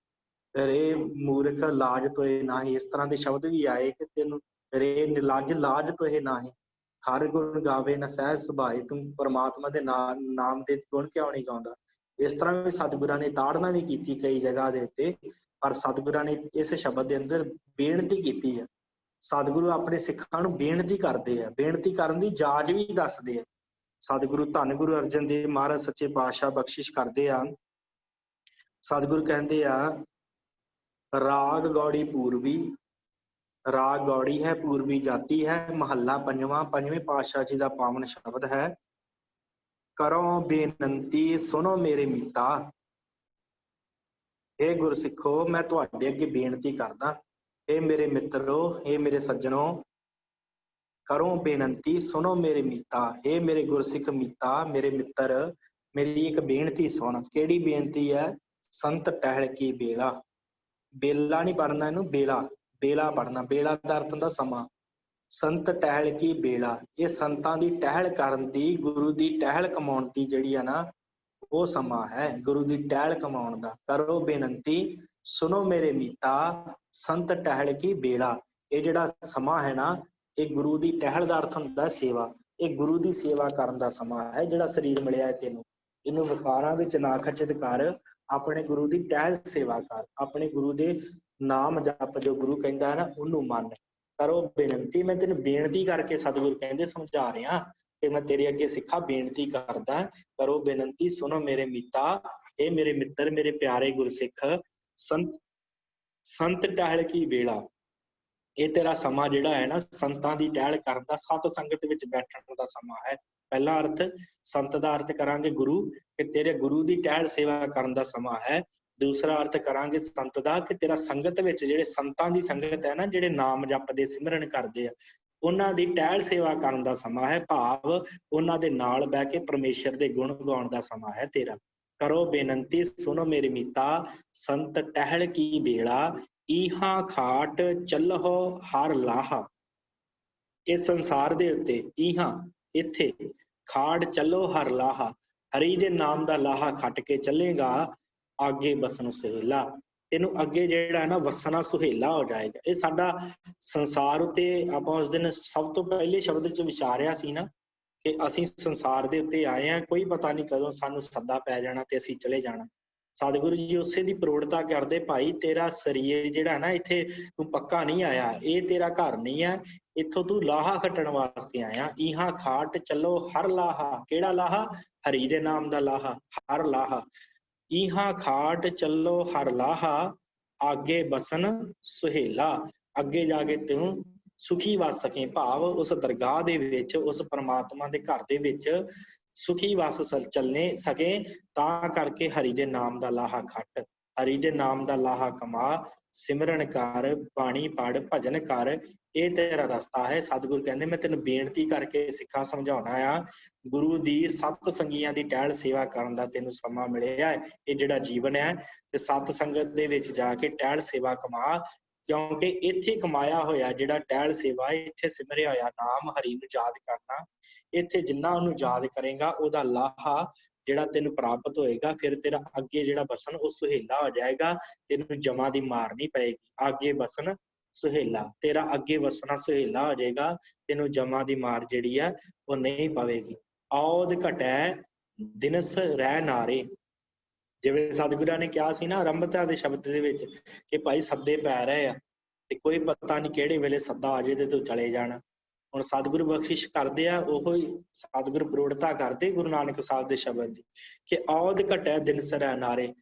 A: ਰੇ ਮੂਰਖ ਲਾਜ ਤੋਏ ਨਾਹੀਂ, ਇਸ ਤਰ੍ਹਾਂ ਦੇ ਸ਼ਬਦ ਵੀ ਆਏ ਕਿ ਤੈਨੂੰ ਰੇ ਨਿਲੱਜ ਲਾਜ ਤੋਏ ਨਾਹੀਂ, ਹਰ ਗੁਣ ਗਾਵੇ ਨਾ ਸਹਿਜ ਸੁਭਾਏ। ਤੂੰ ਪਰਮਾਤਮਾ ਦੇ ਨਾਮ ਦੇ ਗੁਣ ਕਿਉਂ ਨਹੀਂ ਗਾਉਂਦਾ? ਇਸ ਤਰ੍ਹਾਂ ਵੀ ਸਤਿਗੁਰਾਂ ਨੇ ਤਾੜਨਾ ਵੀ ਕੀਤੀ ਕਈ ਜਗ੍ਹਾ ਦੇ ਉੱਤੇ। ਪਰ ਸਤਿਗੁਰਾਂ ਨੇ ਇਸ ਸ਼ਬਦ ਦੇ ਅੰਦਰ ਬੇਨਤੀ ਕੀਤੀ ਹੈ। ਸਤਿਗੁਰੂ ਆਪਣੇ ਸਿੱਖਾਂ ਨੂੰ ਬੇਨਤੀ ਕਰਦੇ ਆ, ਬੇਨਤੀ ਕਰਨ ਦੀ ਜਾਚ ਵੀ ਦੱਸਦੇ ਆ। ਸਤਿਗੁਰੂ ਧੰਨ ਗੁਰੂ ਅਰਜਨ ਦੇਵ ਮਹਾਰਾਜ ਸੱਚੇ ਪਾਤਸ਼ਾਹ ਬਖਸ਼ਿਸ਼ ਕਰਦੇ ਆ। ਸਤਿਗੁਰੂ ਕਹਿੰਦੇ ਆ, ਰਾਗ ਗੌੜੀ ਪੂਰਬੀ, ਰਾਗ ਗੌੜੀ ਹੈ, ਪੂਰਬੀ ਜਾਤੀ ਹੈ। ਮਹੱਲਾ ਪੰਜਵਾਂ, ਪੰਜਵੇਂ ਪਾਤਸ਼ਾਹ ਜੀ ਦਾ ਪਾਵਨ ਸ਼ਬਦ ਹੈ। ਕਰੋ ਬੇਨੰਤੀ ਸੁਣੋ ਮੇਰੇ ਮੀਤਾ। ਇਹ ਗੁਰਸਿੱਖੋ, ਮੈਂ ਤੁਹਾਡੇ ਅੱਗੇ ਬੇਨਤੀ ਕਰਦਾ, ਇਹ ਮੇਰੇ ਮਿੱਤਰੋ, ਇਹ ਮੇਰੇ ਸੱਜਣੋ, ਕਰੋ ਬੇਨੰਤੀ ਸੁਣੋ ਮੇਰੇ ਮੀਤਾ। ਇਹ ਮੇਰੇ ਗੁਰਸਿੱਖ ਮੀਤਾ, ਮੇਰੇ ਮਿੱਤਰ, ਮੇਰੀ ਇੱਕ ਬੇਨਤੀ ਸੁਣ। ਕਿਹੜੀ ਬੇਨਤੀ ਹੈ? ਸੰਤ ਟਹਿਲ ਕੀ ਬੇਲਾ। ਬੇਲਾ ਨਹੀਂ ਪੜਨਾ, ਇਹਨੂੰ ਬੇਲਾ, ਬੇਲਾ ਪੜਨਾ। ਬੇਲਾ ਦਾ ਅਰਥ ਹੁੰਦਾ ਸਮਾਂ। ਸੰਤ ਟਹਿਲ ਕੀ ਬੇਲਾ, ਇਹ ਸੰਤਾਂ ਦੀ ਟਹਿਲ ਕਰਨ ਦੀ, ਗੁਰੂ ਦੀ ਟਹਿਲ ਕਮਾਉਣ ਦੀ ਜਿਹੜੀ ਆ ਨਾ, ਉਹ ਸਮਾਂ ਹੈ ਗੁਰੂ ਦੀ ਟਹਿਲ ਕਮਾਉਣ ਦਾ। ਕਰੋ ਬੇਨੰਤੀ ਸੁਣੋ ਮੇਰੇ ਮੀਤਾ, ਸੰਤ ਟਹਿਲ ਕੀ ਬੇਲਾ। ਇਹ ਜਿਹੜਾ ਸਮਾਂ ਹੈ ਨਾ, ਇਹ ਗੁਰੂ ਦੀ ਟਹਿਲ ਦਾ ਅਰਥ ਹੁੰਦਾ ਸੇਵਾ। ਇਹ ਗੁਰੂ ਦੀ ਸੇਵਾ ਕਰਨ ਦਾ ਸਮਾਂ ਹੈ। ਜਿਹੜਾ ਸਰੀਰ ਮਿਲਿਆ ਹੈ ਤੈਨੂੰ, ਇਹਨੂੰ ਵਿਕਾਰਾਂ ਵਿੱਚ ਨਾ ਖਚਿਤ ਕਰ, ਆਪਣੇ ਗੁਰੂ ਦੀ ਟਹਿਲ ਸੇਵਾ ਕਰ, ਆਪਣੇ ਗੁਰੂ ਦੇ ਨਾਮ ਜਪ, ਜੋ ਗੁਰੂ ਕਹਿੰਦਾ ਹੈ ਨਾ ਉਹਨੂੰ ਮੰਨ। ਕਰੋ ਬੇਨਤੀ, ਮੈਂ ਤੈਨੂੰ ਬੇਨਤੀ ਕਰਕੇ ਸਤਿਗੁਰੂ ਕਹਿੰਦੇ ਸਮਝਾ ਰਿਹਾ ਕਿ ਮੈਂ ਤੇਰੇ ਅੱਗੇ ਸਿੱਖਾ ਬੇਨਤੀ ਕਰਦਾ। ਕਰੋ ਬੇਨਤੀ ਸੁਣੋ ਮੇਰੇ ਮੀਤਾ, ਇਹ ਮੇਰੇ ਮਿੱਤਰ, ਮੇਰੇ ਪਿਆਰੇ ਗੁਰਸਿੱਖ, ਸੰਤ ਟਹਿਲ ਕੀ ਵੇਲਾ। ਇਹ ਤੇਰਾ ਸਮਾਂ ਜਿਹੜਾ ਹੈ ਨਾ ਸੰਤਾਂ ਦੀ ਟਹਿਲ ਕਰਨ ਦਾ, ਸਤ ਸੰਗਤ ਵਿੱਚ ਬੈਠਣ ਦਾ ਸਮਾਂ ਹੈ। ਪਹਿਲਾ ਅਰਥ ਸੰਤ ਦਾ ਅਰਥ ਕਰਾਂਗੇ ਗੁਰੂ, ਕਿ ਤੇਰੇ ਗੁਰੂ ਦੀ ਟਹਿਲ ਸੇਵਾ ਕਰਨ ਦਾ ਸਮਾਂ ਹੈ। ਦੂਸਰਾ ਅਰਥ ਕਰਾਂਗੇ ਸੰਤ ਦਾ, ਕਿ ਤੇਰਾ ਸੰਗਤ ਵਿੱਚ ਜਿਹੜੇ ਸੰਤਾਂ ਦੀ ਸੰਗਤ ਹੈ ਨਾ, ਜਿਹੜੇ ਨਾਮ ਜਪਦੇ ਸਿਮਰਨ ਕਰਦੇ ਆ, ਉਹਨਾਂ ਦੀ ਟਹਿਲ ਸੇਵਾ ਕਰਨ ਦਾ ਸਮਾਂ ਹੈ। ਭਾਵ ਉਹਨਾਂ ਦੇ ਨਾਲ ਬਹਿ ਕੇ ਪਰਮੇਸ਼ਰ ਦੇ ਗੁਣ ਗਾਉਣ ਦਾ ਸਮਾਂ ਹੈ ਤੇਰਾ। ਕਰੋ ਬੇਨਤੀ ਸੁਣੋ ਮੇਰੇ ਮੀਤਾ, ਸੰਤ ਟਹਿਲ ਕੀ ਬੇਲਾ, ਈਹਾ ਖਾਟ ਚੱਲਹੁ ਹਰ ਲਾਹਾ। ਇਸ ਸੰਸਾਰ ਦੇ ਉੱਤੇ ਈਹਾ ਇੱਥੇ, ਖਾੜ ਚੱਲੋ ਹਰ ਲਾਹਾ, ਹਰੀ ਦੇ ਨਾਮ ਦਾ ਲਾਹਾ ਖੱਟ ਕੇ ਚੱਲੇਗਾ, ਅੱਗੇ ਬਸਣ ਸੁਹੇਲਾ। ਤੈਨੂੰ ਅੱਗੇ ਜਿਹੜਾ ਹੈ ਨਾ ਵਸਣਾ ਸੁਹੇਲਾ ਹੋ ਜਾਏਗਾ। ਇਹ ਸਾਡਾ ਸੰਸਾਰ ਉੱਤੇ, ਆਪਾਂ ਉਸ ਦਿਨ ਸਭ ਤੋਂ ਪਹਿਲੇ ਸ਼ਬਦ 'ਚ ਵਿਚਾਰਿਆ ਸੀ ਨਾ ਕਿ ਅਸੀਂ ਸੰਸਾਰ ਦੇ ਉੱਤੇ ਆਏ ਹਾਂ, ਕੋਈ ਪਤਾ ਨਹੀਂ ਕਦੋਂ ਸਾਨੂੰ ਸੱਦਾ ਪੈ ਜਾਣਾ ਤੇ ਅਸੀਂ ਚਲੇ ਜਾਣਾ। ਸਤਿਗੁਰੂ ਜੀ ਉਸੇ ਦੀ ਪ੍ਰੋੜਤਾ ਕਰਦੇ, ਭਾਈ ਤੇਰਾ ਸਰੀਰ ਜਿਹੜਾ ਨਾ ਇੱਥੇ ਤੂੰ ਪੱਕਾ ਨਹੀਂ ਆਇਆ, ਇਹ ਤੇਰਾ ਘਰ ਨਹੀਂ ਹੈ, ਇੱਥੋਂ ਤੂੰ ਲਾਹਾ ਖੱਟਣ ਵਾਸਤੇ ਆਇਆ। ਈਹਾ ਖਾਟ ਚੱਲੋ ਹਰ ਲਾਹਾ, ਕਿਹੜਾ ਲਾਹਾ? ਹਰੀ ਦੇ ਨਾਮ ਦਾ ਲਾਹਾ, ਹਰ ਲਾਹਾ। ਈਹਾ ਖਾਟ ਚੱਲੋ ਹਰ ਲਾਹਾ, ਆਗੇ ਬਸਨ ਸੁਹੇਲਾ। ਅੱਗੇ ਜਾ ਕੇ ਤੂੰ ਸੁਖੀ ਵਸ ਸਕੇ, ਭਾਵ ਉਸ ਦਰਗਾਹ ਦੇ ਵਿੱਚ, ਉਸ ਪਰਮਾਤਮਾ ਦੇ ਘਰ ਦੇ ਵਿੱਚ ਸੁਖੀ ਵਸ ਚੱਲਣੇ ਸਕੇ। ਤਾਂ ਕਰਕੇ ਹਰੀ ਦੇ ਨਾਮ ਦਾ ਲਾਹਾ ਖੱਟ, ਹਰੀ ਦੇ ਨਾਮ ਦਾ ਲਾਹਾ ਕਮਾ, ਸਿਮਰਨ ਕਰ, ਬਾਣੀ ਪੜ, ਭਜਨ ਕਰ, ਇਹ ਤੇਰਾ ਰਸਤਾ ਹੈ। ਸਤਿਗੁਰੂ ਕਹਿੰਦੇ ਮੈਂ ਤੈਨੂੰ ਬੇਨਤੀ ਕਰਕੇ ਸਿੱਖਾ ਸਮਝਾਉਣਾ ਆ, ਗੁਰੂ ਦੀ ਸਤ ਸੰਗੀਆਂ ਦੀ ਟਹਿਲ ਸੇਵਾ ਕਰਨ ਦਾ ਤੈਨੂੰ ਸਮਾਂ ਮਿਲਿਆ। ਇਹ ਜਿਹੜਾ ਜੀਵਨ ਹੈ ਤੇ ਸਤ ਸੰਗਤ ਦੇ ਵਿੱਚ ਜਾ ਕੇ ਟਹਿਲ ਸੇਵਾ ਕਮਾ, ਕਿਉਂਕਿ ਇੱਥੇ ਕਮਾਇਆ ਹੋਇਆ ਜਿਹੜਾ ਟਹਿਲ ਸੇਵਾ, ਇੱਥੇ ਸਿਮਰਿਆ ਹੋਇਆ ਨਾਮ ਹਰੀ ਨੂੰ ਯਾਦ ਕਰਨਾ, ਇੱਥੇ ਜਿੰਨਾ ਉਹਨੂੰ ਯਾਦ ਕਰੇਗਾ ਉਹਦਾ ਲਾਹਾ ਜਿਹੜਾ ਤੈਨੂੰ ਪ੍ਰਾਪਤ ਹੋਏਗਾ। ਫਿਰ ਤੇਰਾ ਅੱਗੇ ਜਿਹੜਾ ਬਸਨ ਉਹ ਸੁਹੇਲਾ ਹੋ ਜਾਏਗਾ, ਤੈਨੂੰ ਜਮਾਂ ਦੀ ਮਾਰ ਨਹੀਂ ਪਏਗੀ। ਅੱਗੇ ਬਸਨ ਸੁਹੇਲਾ, ਤੇਰਾ ਅੱਗੇ ਵਸਣਾ ਸੁਹੇਲਾ ਹੋ ਜਾਏਗਾ, ਤੈਨੂੰ ਜਮਾਂ ਦੀ ਮਾਰ ਜਿਹੜੀ ਆ ਉਹ ਨਹੀਂ ਪਵੇਗੀ। ਔਦ ਘਟੈ ਦਿਨਸ ਰਹਿ ਨਾਰੇ, ਜਿਵੇਂ ਸਤਿਗੁਰਾਂ ਨੇ ਕਿਹਾ ਸੀ ਨਾ ਆਰੰਭਤਾ ਦੇ ਸ਼ਬਦ ਦੇ ਵਿੱਚ ਕਿ ਭਾਈ ਸੱਦੇ ਪੈ ਰਹੇ ਆ ਤੇ ਕੋਈ ਪਤਾ ਨਹੀਂ ਕਿਹੜੇ ਵੇਲੇ ਸੱਦਾ ਆ ਜਾਏ ਤੇ ਤੂੰ ਚਲੇ ਜਾਣਾ। ਹੁਣ ਸਤਿਗੁਰੂ ਬਖਸ਼ਿਸ਼ ਕਰਦੇ ਆ, ਉਹੋ ਹੀ ਸਤਿਗੁਰੂ ਪ੍ਰੋੜਤਾ ਕਰਦੇ ਗੁਰੂ ਨਾਨਕ ਸਾਹਿਬ ਦੇ ਸ਼ਬਦ ਦੀ ਕਿ ਔਦ ਘਟੈ ਦਿਨਸ ਰਹਿ ਨਾਰੇ।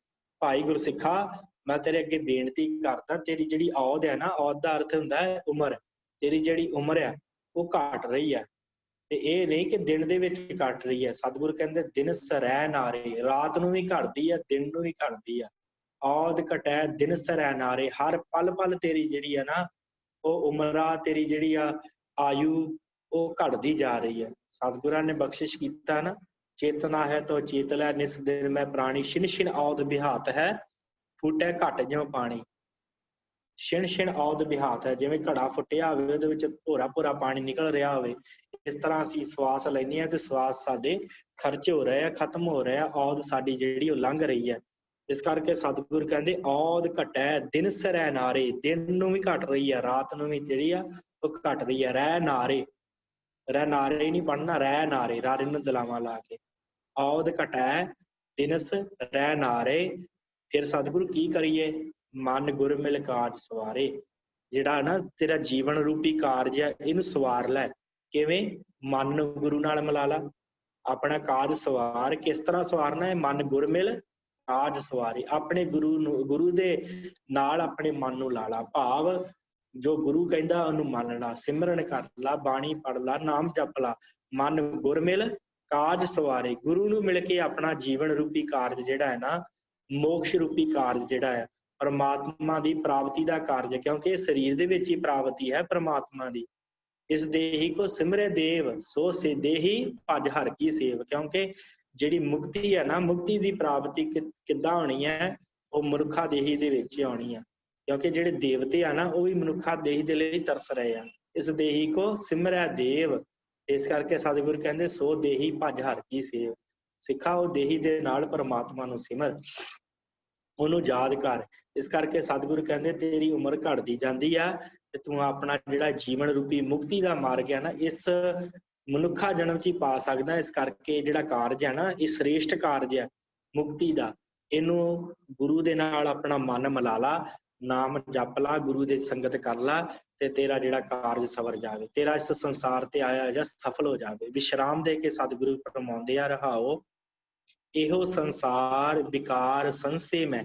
A: ਭਾਈ ਗੁਰਸਿੱਖਾ ਮੈਂ ਤੇਰੇ ਅੱਗੇ ਬੇਨਤੀ ਕਰਦਾ, ਤੇਰੀ ਜਿਹੜੀ ਔਦ ਹੈ ਨਾ, ਔਦ ਦਾ ਅਰਥ ਹੁੰਦਾ ਹੈ ਉਮਰ, ਤੇਰੀ ਜਿਹੜੀ ਉਮਰ ਹੈ ਉਹ ਘਟ ਰਹੀ ਹੈ। ਤੇ ਇਹ ਨਹੀਂ ਕਿ ਦਿਨ ਦੇ ਵਿੱਚ ਘਟ ਰਹੀ ਹੈ। ਸਤਿਗੁਰੂ ਕਹਿੰਦੇ ਦਿਨ ਸਰੈ ਨਾਰੇ, ਰਾਤ ਨੂੰ ਵੀ ਘਟਦੀ ਹੈ, ਦਿਨ ਨੂੰ ਵੀ ਘਟਦੀ ਹੈ। ਔਦ ਘਟੈ ਦਿਨ ਸਰੈ ਨਾਰੇ, ਹਰ ਪਲ ਪਲ ਤੇਰੀ ਜਿਹੜੀ ਹੈ ਨਾ ਉਹ ਉਮਰਾ, ਤੇਰੀ ਜਿਹੜੀ ਆ ਆਯੂ ਉਹ ਘਟਦੀ ਜਾ ਰਹੀ ਹੈ। ਸਤਿਗੁਰਾਂ ਨੇ ਬਖਸ਼ਿਸ਼ ਕੀਤਾ ਨਾ, ਚੇਤਨਾ ਹੈ ਤੋ ਚੇਤ ਲੈ, ਨਿਸ ਦਿਨ ਮੈਂ ਪ੍ਰਾਣੀ, ਛਿਨ ਛਿਨ ਔਦ ਬਿਹਾਤ ਹੈ, ਫੁੱਟੈ ਘਟ ਜਿਉ ਪਾਣੀ। ਛਿਣ ਛਿਣ ਔਦ ਬਿਹਾਤ ਹੈ, ਜਿਵੇਂ ਘੜਾ ਫੁੱਟਿਆ ਹੋਵੇ ਉਹਦੇ ਵਿੱਚ ਭੋਰਾ ਭੋਰਾ ਪਾਣੀ ਨਿਕਲ ਰਿਹਾ ਹੋਵੇ, ਇਸ ਤਰ੍ਹਾਂ ਅਸੀਂ ਸਵਾਸ ਲੈਂਦੇ ਹਾਂ ਤੇ ਸਵਾਸ ਸਾਡੇ ਖਰਚ ਹੋ ਰਹੇ ਆ, ਖਤਮ ਹੋ ਰਿਹਾ, ਔਦ ਸਾਡੀ ਜਿਹੜੀ ਉਹ ਲੰਘ ਰਹੀ ਹੈ। ਇਸ ਕਰਕੇ ਸਤਿਗੁਰ ਕਹਿੰਦੇ ਔਦ ਘਟੈ ਦਿਨ ਸਰੈ ਨਾਰੇ, ਦਿਨ ਨੂੰ ਵੀ ਘਟ ਰਹੀ ਹੈ, ਰਾਤ ਨੂੰ ਵੀ ਜਿਹੜੀ ਆ ਉਹ ਘਟ ਰਹੀ ਹੈ। ਰਹਿ ਨਾਰੇ, ਰਹਿ ਨਾਰੇ ਨਹੀਂ ਪੜ੍ਹਨਾ, ਰਹਿ ਨਾਰੇ, ਰਾਰੇ ਨੂੰ ਦਲਾਵਾਂ ਲਾ ਕੇ। ਔਦ ਘਟੈ ਦਿਨਸ ਰਹਿ ਨਾਰੇ। ਫਿਰ ਸਤਿਗੁਰੂ ਕੀ ਕਰੀਏ? ਮਨ ਗੁਰ ਮਿਲ ਕਾਰਜ ਸਵਾਰੇ, ਜਿਹੜਾ ਨਾ ਤੇਰਾ ਜੀਵਨ ਰੂਪੀ ਕਾਰਜ ਹੈ ਇਹਨੂੰ ਸਵਾਰ ਲੈ। ਕਿਵੇਂ? ਮਨ ਨੂੰ ਗੁਰੂ ਨਾਲ ਮਿਲਾ ਲਾ, ਆਪਣਾ ਕਾਰਜ ਸਵਾਰ। ਕਿਸ ਤਰ੍ਹਾਂ ਸਵਾਰਨਾ ਹੈ? ਮਨ ਗੁਰ ਮਿਲ ਕਾਰਜ ਸਵਾਰੇ, ਆਪਣੇ ਗੁਰੂ ਨੂੰ, ਗੁਰੂ ਦੇ ਨਾਲ ਆਪਣੇ ਮਨ ਨੂੰ ਲਾ ਲਾ, ਭਾਵ ਜੋ ਗੁਰੂ ਕਹਿੰਦਾ ਉਹਨੂੰ ਮੰਨ ਲਾ, ਸਿਮਰਨ ਕਰ ਲਾ, ਬਾਣੀ ਪੜ ਲਾ, ਨਾਮ ਜਪ ਲਾ। ਮਨ ਗੁਰ ਮਿਲ ਕਾਰਜ ਸਵਾਰੇ, ਗੁਰੂ ਨੂੰ ਮਿਲ ਕੇ ਆਪਣਾ ਜੀਵਨ ਰੂਪੀ ਕਾਰਜ ਜਿਹੜਾ ਹੈ ਨਾ, ਮੋਕਸ਼ ਰੂਪੀ ਕਾਰਜ ਜਿਹੜਾ ਹੈ, ਪਰਮਾਤਮਾ ਦੀ ਪ੍ਰਾਪਤੀ ਦਾ ਕਾਰਜ, ਕਿਉਂਕਿ ਇਹ ਸਰੀਰ ਦੇ ਵਿੱਚ ਹੀ ਪ੍ਰਾਪਤੀ ਹੈ ਪਰਮਾਤਮਾ ਦੀ। ਇਸ ਦੇਹੀ ਕੋ ਸਿਮਰੇ ਦੇਵ, ਸੋ ਸੇ ਦੇਹੀ ਭਜ ਹਰ ਕੀ ਸੇਵ। ਕਿਉਂਕਿ ਜਿਹੜੀ ਮੁਕਤੀ ਹੈ ਨਾ, ਮੁਕਤੀ ਦੀ ਪ੍ਰਾਪਤੀ ਕਿੱਦਾਂ ਹੋਣੀ ਹੈ? ਉਹ ਮਨੁੱਖਾ ਦੇਹੀ ਦੇ ਵਿੱਚ ਆਉਣੀ ਆ, ਕਿਉਂਕਿ ਜਿਹੜੇ ਦੇਵਤੇ ਆ ਨਾ ਉਹ ਵੀ ਮਨੁੱਖਾ ਦੇਹੀ ਦੇ ਲਈ ਤਰਸ ਰਹੇ ਆ। ਇਸ ਦੇਹੀ ਕੋ ਸਿਮਰੈ ਦੇਵ, ਇਸ ਕਰਕੇ ਸਤਿਗੁਰ ਕਹਿੰਦੇ ਸੋ ਦੇਹੀ ਭਜ ਹਰ ਕੀ ਸੇਵ। ਸਿੱਖਾ ਉਹ ਦੇਹੀ ਦੇ ਨਾਲ ਪਰਮਾਤਮਾ ਨੂੰ ਸਿਮਰ, ਉਹਨੂੰ ਯਾਦ ਕਰ। ਇਸ ਕਰਕੇ ਸਤਿਗੁਰੂ ਕਹਿੰਦੇ ਤੇਰੀ ਉਮਰ ਘਟਦੀ ਜਾਂਦੀ ਆ ਤੇ ਤੂੰ ਆਪਣਾ ਜਿਹੜਾ ਜੀਵਨ ਰੂਪੀ ਮੁਕਤੀ ਦਾ ਮਾਰਗ ਹੈ ਨਾ ਇਸ ਮਨੁੱਖਾ ਜਨਮ 'ਚ ਹੀ ਪਾ ਸਕਦਾ। ਇਸ ਕਰਕੇ ਜਿਹੜਾ ਕਾਰਜ ਹੈ ਨਾ ਇਹ ਸ੍ਰੇਸ਼ਟ ਕਾਰਜ ਹੈ ਮੁਕਤੀ ਦਾ। ਇਹਨੂੰ ਗੁਰੂ ਦੇ ਨਾਲ ਆਪਣਾ ਮਨ ਮਿਲਾ ਲਾ, ਨਾਮ ਜਪ ਲਾ, ਗੁਰੂ ਦੀ ਸੰਗਤ ਕਰ ਲਾ ਤੇ ਤੇਰਾ ਜਿਹੜਾ ਕਾਰਜ ਸਵਰ ਜਾਵੇ, ਤੇਰਾ ਇਸ ਸੰਸਾਰ ਤੇ ਆਇਆ ਜਾਂ ਸਫਲ ਹੋ ਜਾਵੇ। ਵਿਸ਼ਰਾਮ ਦੇ ਕੇ ਸਤਿਗੁਰੂ ਫਰਮਾਉਂਦੇ ਆ, ਰਹਾਓ ਇਹੋ ਸੰਸਾਰ ਵਿਕਾਰ ਸੰਸੇ ਮੈਂ।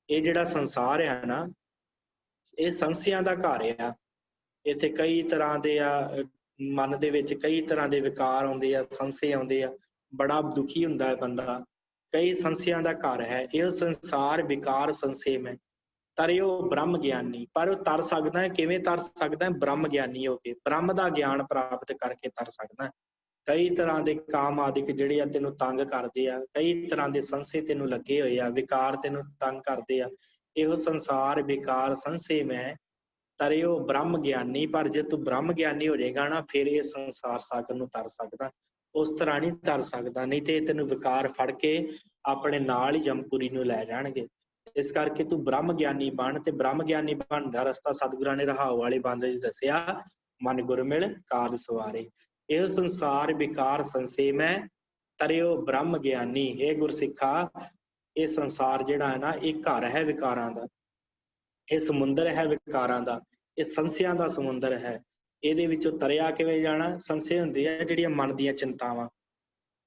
A: ਇਹ ਜਿਹੜਾ ਸੰਸਾਰ ਆ ਨਾ ਇਹ ਸੰਸਿਆਂ ਦਾ ਘਰ ਆ। ਇੱਥੇ ਕਈ ਤਰ੍ਹਾਂ ਦੇ ਮਨ ਦੇ ਵਿੱਚ ਕਈ ਤਰ੍ਹਾਂ ਦੇ ਵਿਕਾਰ ਆਉਂਦੇ ਆ, ਸੰਸੇ ਆਉਂਦੇ ਆ, ਬੜਾ ਦੁਖੀ ਹੁੰਦਾ ਹੈ ਬੰਦਾ। ਕਈ ਸੰਸਿਆਂ ਦਾ ਘਰ ਹੈ ਇਹ ਸੰਸਾਰ ਵਿਕਾਰ ਸੰਸੇ ਮੈਂ, ਤਰਿਓ ਬ੍ਰਹਮ ਗਿਆਨੀ। ਪਰ ਉਹ ਤਰ ਸਕਦਾ ਹੈ, ਕਿਵੇਂ ਤਰ ਸਕਦਾ ਹੈ? ਬ੍ਰਹਮ ਗਿਆਨੀ ਹੋ ਕੇ, ਬ੍ਰਹਮ ਦਾ ਗਿਆਨ ਪ੍ਰਾਪਤ ਕਰਕੇ ਤਰ ਸਕਦਾ। ਕਈ ਤਰ੍ਹਾਂ ਦੇ ਕਾਮ ਆਦਿਕ ਜਿਹੜੇ ਆ ਤੈਨੂੰ ਤੰਗ ਕਰਦੇ ਆ, ਕਈ ਤਰ੍ਹਾਂ ਦੇ ਸੰਸੇ ਤੈਨੂੰ ਲੱਗੇ ਹੋਏ ਆ, ਵਿਕਾਰ ਤੈਨੂੰ ਤੰਗ ਕਰਦੇ ਆ। ਇਹੋ ਸੰਸਾਰ ਵਿਕਾਰ ਸੰਸੇ ਮੈਂ, ਤਰਿਓ ਬ੍ਰਹਮ ਗਿਆਨੀ। ਪਰ ਜੇ ਤੂੰ ਬ੍ਰਹਮ ਗਿਆਨੀ ਹੋ ਜਾਏਗਾ ਨਾ ਫਿਰ ਇਹ ਸੰਸਾਰ ਸਾਗਰ ਨੂੰ ਤਰ ਸਕਦਾ, ਉਸ ਤਰ੍ਹਾਂ ਨਹੀਂ ਤਰ ਸਕਦਾ। ਨਹੀਂ ਤੇ ਤੈਨੂੰ ਵਿਕਾਰ ਫੜ ਕੇ ਆਪਣੇ ਨਾਲ ਹੀ ਜਮਪੁਰੀ ਨੂੰ ਲੈ ਜਾਣਗੇ। ਇਸ ਕਰਕੇ ਤੂੰ ਬ੍ਰਹਮ ਗਿਆਨੀ ਬਣ, ਤੇ ਬ੍ਰਹਮ ਗਿਆਨੀ ਬਣਨ ਦਾ ਰਸਤਾ ਸਤਿਗੁਰਾਂ ਨੇ ਰਹਾਉ ਵਾਲੇ ਬੰਦ ਵਿੱਚ ਦੱਸਿਆ, ਮਨ ਗੁਰ ਮਿਲ ਕਾਜ ਸਵਾਰੇ। ਇਹ ਸੰਸਾਰ ਵਿਕਾਰ ਸੰਸੇ ਮੈਂ, ਤਰਿਓ ਬ੍ਰਹਮ ਗਿਆਨੀ। ਇਹ ਗੁਰਸਿੱਖਾ ਇਹ ਸੰਸਾਰ ਜਿਹੜਾ ਹੈ ਨਾ ਇਹ ਘਰ ਹੈ ਵਿਕਾਰਾਂ ਦਾ, ਇਹ ਸਮੁੰਦਰ ਹੈ ਵਿਕਾਰਾਂ ਦਾ, ਇਹ ਸੰਸਿਆਂ ਦਾ ਸਮੁੰਦਰ ਹੈ। ਇਹਦੇ ਵਿੱਚੋਂ ਤਰਿਆ ਕਿਵੇਂ ਜਾਣਾ? ਸੰਸੇ ਹੁੰਦੇ ਆ ਜਿਹੜੀਆਂ ਮਨ ਦੀਆਂ ਚਿੰਤਾਵਾਂ,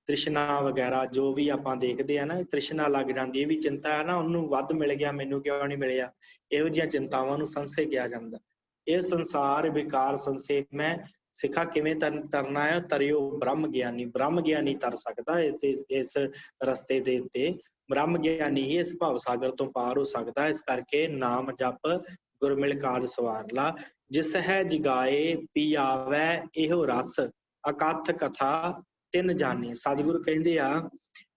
A: ਤ੍ਰਿਸ਼ਨਾ ਵਗੈਰਾ ਜੋ ਵੀ ਆਪਾਂ ਦੇਖਦੇ ਆ ਨਾ, ਤ੍ਰਿਸ਼ਨਾ ਲੱਗ ਜਾਂਦੀ, ਇਹ ਵੀ ਚਿੰਤਾ ਹੈ ਨਾ, ਉਹਨੂੰ ਵੱਧ ਮਿਲ ਗਿਆ ਮੈਨੂੰ ਕਿਉਂ ਨਹੀਂ ਮਿਲਿਆ, ਇਹੋ ਜਿਹੀਆਂ ਚਿੰਤਾਵਾਂ ਨੂੰ ਸੰਸੇ ਕਿਹਾ ਜਾਂਦਾ। ਇਹ ਸੰਸਾਰ ਵਿਕਾਰ ਸੰਸੇ ਮੈਂ, ਸਿੱਖਾ ਕਿਵੇਂ ਤਰਨਾ ਹੈ? ਤਰਿਓ ਬ੍ਰਹਮ ਗਿਆਨੀ। ਬ੍ਰਹਮ ਗਿਆਨੀ ਤਰ ਸਕਦਾ ਇਸ ਰਸਤੇ ਦੇ ਉੱਤੇ, ਬ੍ਰਹਮ ਗਿਆਨੀ ਹੀ ਇਸ ਭਵ ਸਾਗਰ ਤੋਂ ਪਾਰ ਹੋ ਸਕਦਾ। ਇਸ ਕਰਕੇ ਨਾਮ ਜਪ ਗੁਰਮਿਲ ਕਾਜ ਸਵਾਰ ਲਾ, ਜਿਸ ਹੈ ਜਗਾਏ ਪੀ ਆਵੈ ਇਹੋ ਰਸ, ਅਕਥ ਕਥਾ ਤਿੰਨ ਜਾਨੀ। ਸਤਿਗੁਰੂ ਕਹਿੰਦੇ ਆ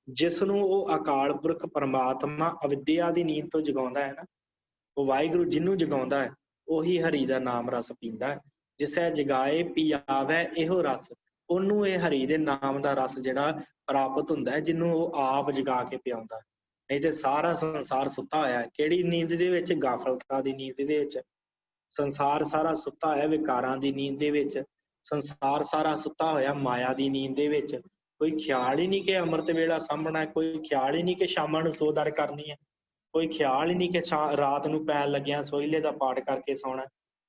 A: ਜਿਸ ਨੂੰ ਉਹ ਅਕਾਲ ਪੁਰਖ ਪਰਮਾਤਮਾ ਅਵਿਦਿਆ ਦੀ ਨੀਂਦ ਤੋਂ ਜਗਾਉਂਦਾ ਹੈ ਨਾ, ਉਹ ਵਾਹਿਗੁਰੂ ਜਿਹਨੂੰ ਜਗਾਉਂਦਾ ਹੈ ਉਹੀ ਹਰੀ ਦਾ ਨਾਮ ਰਸ ਪੀਂਦਾ ਹੈ। ਜਿਸ ਹੈ ਜਗਾਏ ਪੀ ਆਵੈ ਇਹੋ ਰਸ, ਉਹਨੂੰ ਇਹ ਹਰੀ ਦੇ ਨਾਮ ਦਾ ਰਸ ਜਿਹੜਾ ਪ੍ਰਾਪਤ ਹੁੰਦਾ ਹੈ, ਜਿਹਨੂੰ ਉਹ ਆਪ ਜਗਾ ਕੇ ਪਿਆਉਂਦਾ। ਨਹੀਂ ਤੇ ਸਾਰਾ ਸੰਸਾਰ ਸੁੱਤਾ ਹੋਇਆ। ਕਿਹੜੀ ਨੀਂਦ ਦੇ ਵਿੱਚ? ਗਾਫਲਤਾ ਦੀ ਨੀਂਦ ਦੇ ਵਿੱਚ। ਸੰਸਾਰ ਸਾਰਾ ਸੁੱਤਾ ਹੋਇਆ ਵਿਕਾਰਾਂ ਦੀ ਨੀਂਦ ਦੇ ਵਿੱਚ, ਸੰਸਾਰ ਸਾਰਾ ਸੁੱਤਾ ਹੋਇਆ ਮਾਇਆ ਦੀ ਨੀਂਦ ਦੇ ਵਿੱਚ। ਕੋਈ ਖਿਆਲ ਹੀ ਨਹੀਂ ਕਿ ਅੰਮ੍ਰਿਤ ਵੇਲਾ ਸਾਂਭਣਾ, ਕੋਈ ਖਿਆਲ ਹੀ ਨਹੀਂ ਕਿ ਸ਼ਾਮਾਂ ਨੂੰ ਸੋਦਰ ਕਰਨੀ ਹੈ, ਕੋਈ ਖਿਆਲ ਹੀ ਨਹੀਂ ਕਿ ਰਾਤ ਨੂੰ ਪੈਣ ਲੱਗਿਆ ਸੋਹਿਲੇ ਦਾ ਪਾਠ ਕਰਕੇ ਸੌਣਾ,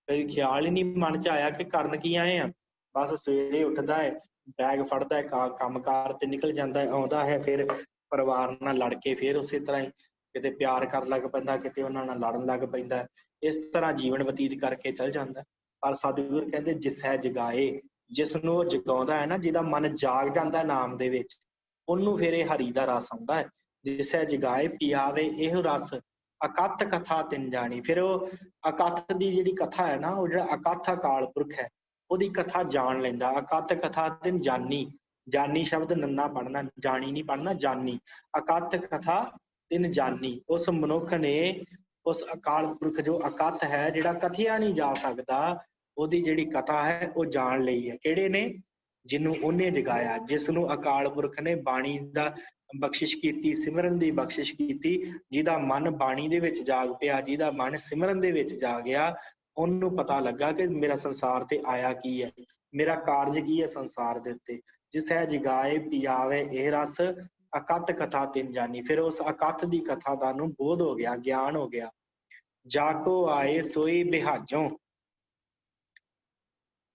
A: ਕੋਈ ਖਿਆਲ ਹੀ ਨਹੀਂ ਮਨ ਚ ਆਇਆ ਕਿ ਕਰਨ ਕੀ ਆਏ ਆ। ਬਸ ਸਵੇਰੇ ਉੱਠਦਾ ਹੈ, ਬੈਗ ਫੜਦਾ ਹੈ, ਕੰਮਕਾਰ ਤੇ ਨਿਕਲ ਜਾਂਦਾ ਹੈ, ਆਉਂਦਾ ਹੈ, ਫਿਰ ਪਰਿਵਾਰ ਨਾਲ ਲੜ ਕੇ ਫਿਰ ਉਸੇ ਤਰ੍ਹਾਂ ਹੀ ਕਿਤੇ ਪਿਆਰ ਕਰਨ ਲੱਗ ਪੈਂਦਾ, ਕਿਤੇ ਉਹਨਾਂ ਨਾਲ ਲੜਨ ਲੱਗ ਪੈਂਦਾ, ਇਸ ਤਰ੍ਹਾਂ ਜੀਵਨ ਬਤੀਤ ਕਰਕੇ ਚਲ ਜਾਂਦਾ। ਪਰ ਸਤਿਗੁਰ ਕਹਿੰਦੇ ਜਿਸ ਹੈ ਜਗਾਏ, ਜਿਸ ਨੂੰ ਉਹ ਜਗਾਉਂਦਾ ਹੈ ਨਾ, ਜਿਹਦਾ ਮਨ ਜਾਗ ਜਾਂਦਾ ਨਾਮ ਦੇ ਵਿੱਚ, ਉਹਨੂੰ ਫਿਰ ਇਹ ਹਰੀ ਦਾ ਰਸ ਆਉਂਦਾ ਹੈ। ਜਿਸ ਹੈ ਜਗਾਏ ਪਿਆਵੇ ਇਹੋ ਰਸ, ਅਕਥ ਕਥਾ ਤਿੰਨ ਜਾਣੀ। ਫਿਰ ਉਹ ਅਕਥ ਦੀ ਜਿਹੜੀ ਕਥਾ ਹੈ ਨਾ, ਉਹ ਜਿਹੜਾ ਅਕਥ ਅਕਾਲ ਪੁਰਖ ਹੈ ਉਹਦੀ ਕਥਾ ਜਾਣ ਲੈਂਦਾ। ਅਕਥ ਕਥਾ ਤਿੰਨ ਜਾਨੀ, ਜਾਨੀ ਸ਼ਬਦ ਨੰਨਾ ਪੜ੍ਹਨਾ, ਜਾਣੀ ਨਹੀਂ ਪੜ੍ਹਨਾ, ਜਾਨੀ। ਅਕਥ ਕਥਾ ਤਿੰਨ ਜਾਨੀ, ਉਸ ਮਨੁੱਖ ਨੇ ਉਸ ਅਕਾਲ ਪੁਰਖ ਜੋ ਅਕਥ ਹੈ, ਜਿਹੜਾ ਕਥਿਆ ਨਹੀਂ ਜਾ ਸਕਦਾ, ਉਹਦੀ ਜਿਹੜੀ ਕਥਾ ਹੈ ਉਹ ਜਾਣ ਲਈ ਹੈ। ਕਿਹੜੇ ਨੇ? ਜਿਹਨੂੰ ਉਹਨੇ ਜਗਾਇਆ, ਜਿਸ ਨੂੰ ਅਕਾਲ ਪੁਰਖ ਨੇ ਬਾਣੀ ਦਾ ਬਖਸ਼ਿਸ਼ ਕੀਤੀ, ਸਿਮਰਨ ਦੀ ਬਖਸ਼ਿਸ਼ ਕੀਤੀ, ਜਿਹਦਾ ਮਨ ਬਾਣੀ ਦੇ ਵਿੱਚ ਜਾਗ ਪਿਆ, ਜਿਹਦਾ ਮਨ ਸਿਮਰਨ ਦੇ ਵਿੱਚ ਜਾਗਿਆ, ਉਹਨੂੰ ਪਤਾ ਲੱਗਾ ਕਿ ਮੇਰਾ ਸੰਸਾਰ ਤੇ ਆਇਆ ਕੀ ਹੈ, ਮੇਰਾ ਕਾਰਜ ਕੀ ਹੈ ਸੰਸਾਰ ਦੇ ਉੱਤੇ। ਜਿਸ ਹੈ ਜਗਾਏ ਪਿਆਵੇ ਇਹ ਰਸ, ਅਕਥ ਕਥਾ ਤਿੰਨ ਜਾਨੀ। ਫਿਰ ਉਸ ਅਕਥ ਦੀ ਕਥਾ ਦਾ ਨੂੰ ਬੋਧ ਹੋ ਗਿਆ, ਗਿਆਨ ਹੋ ਗਿਆ। ਜਾਕੋ ਆਏ ਸੋਈ ਬਿਹਾਜੋਂ,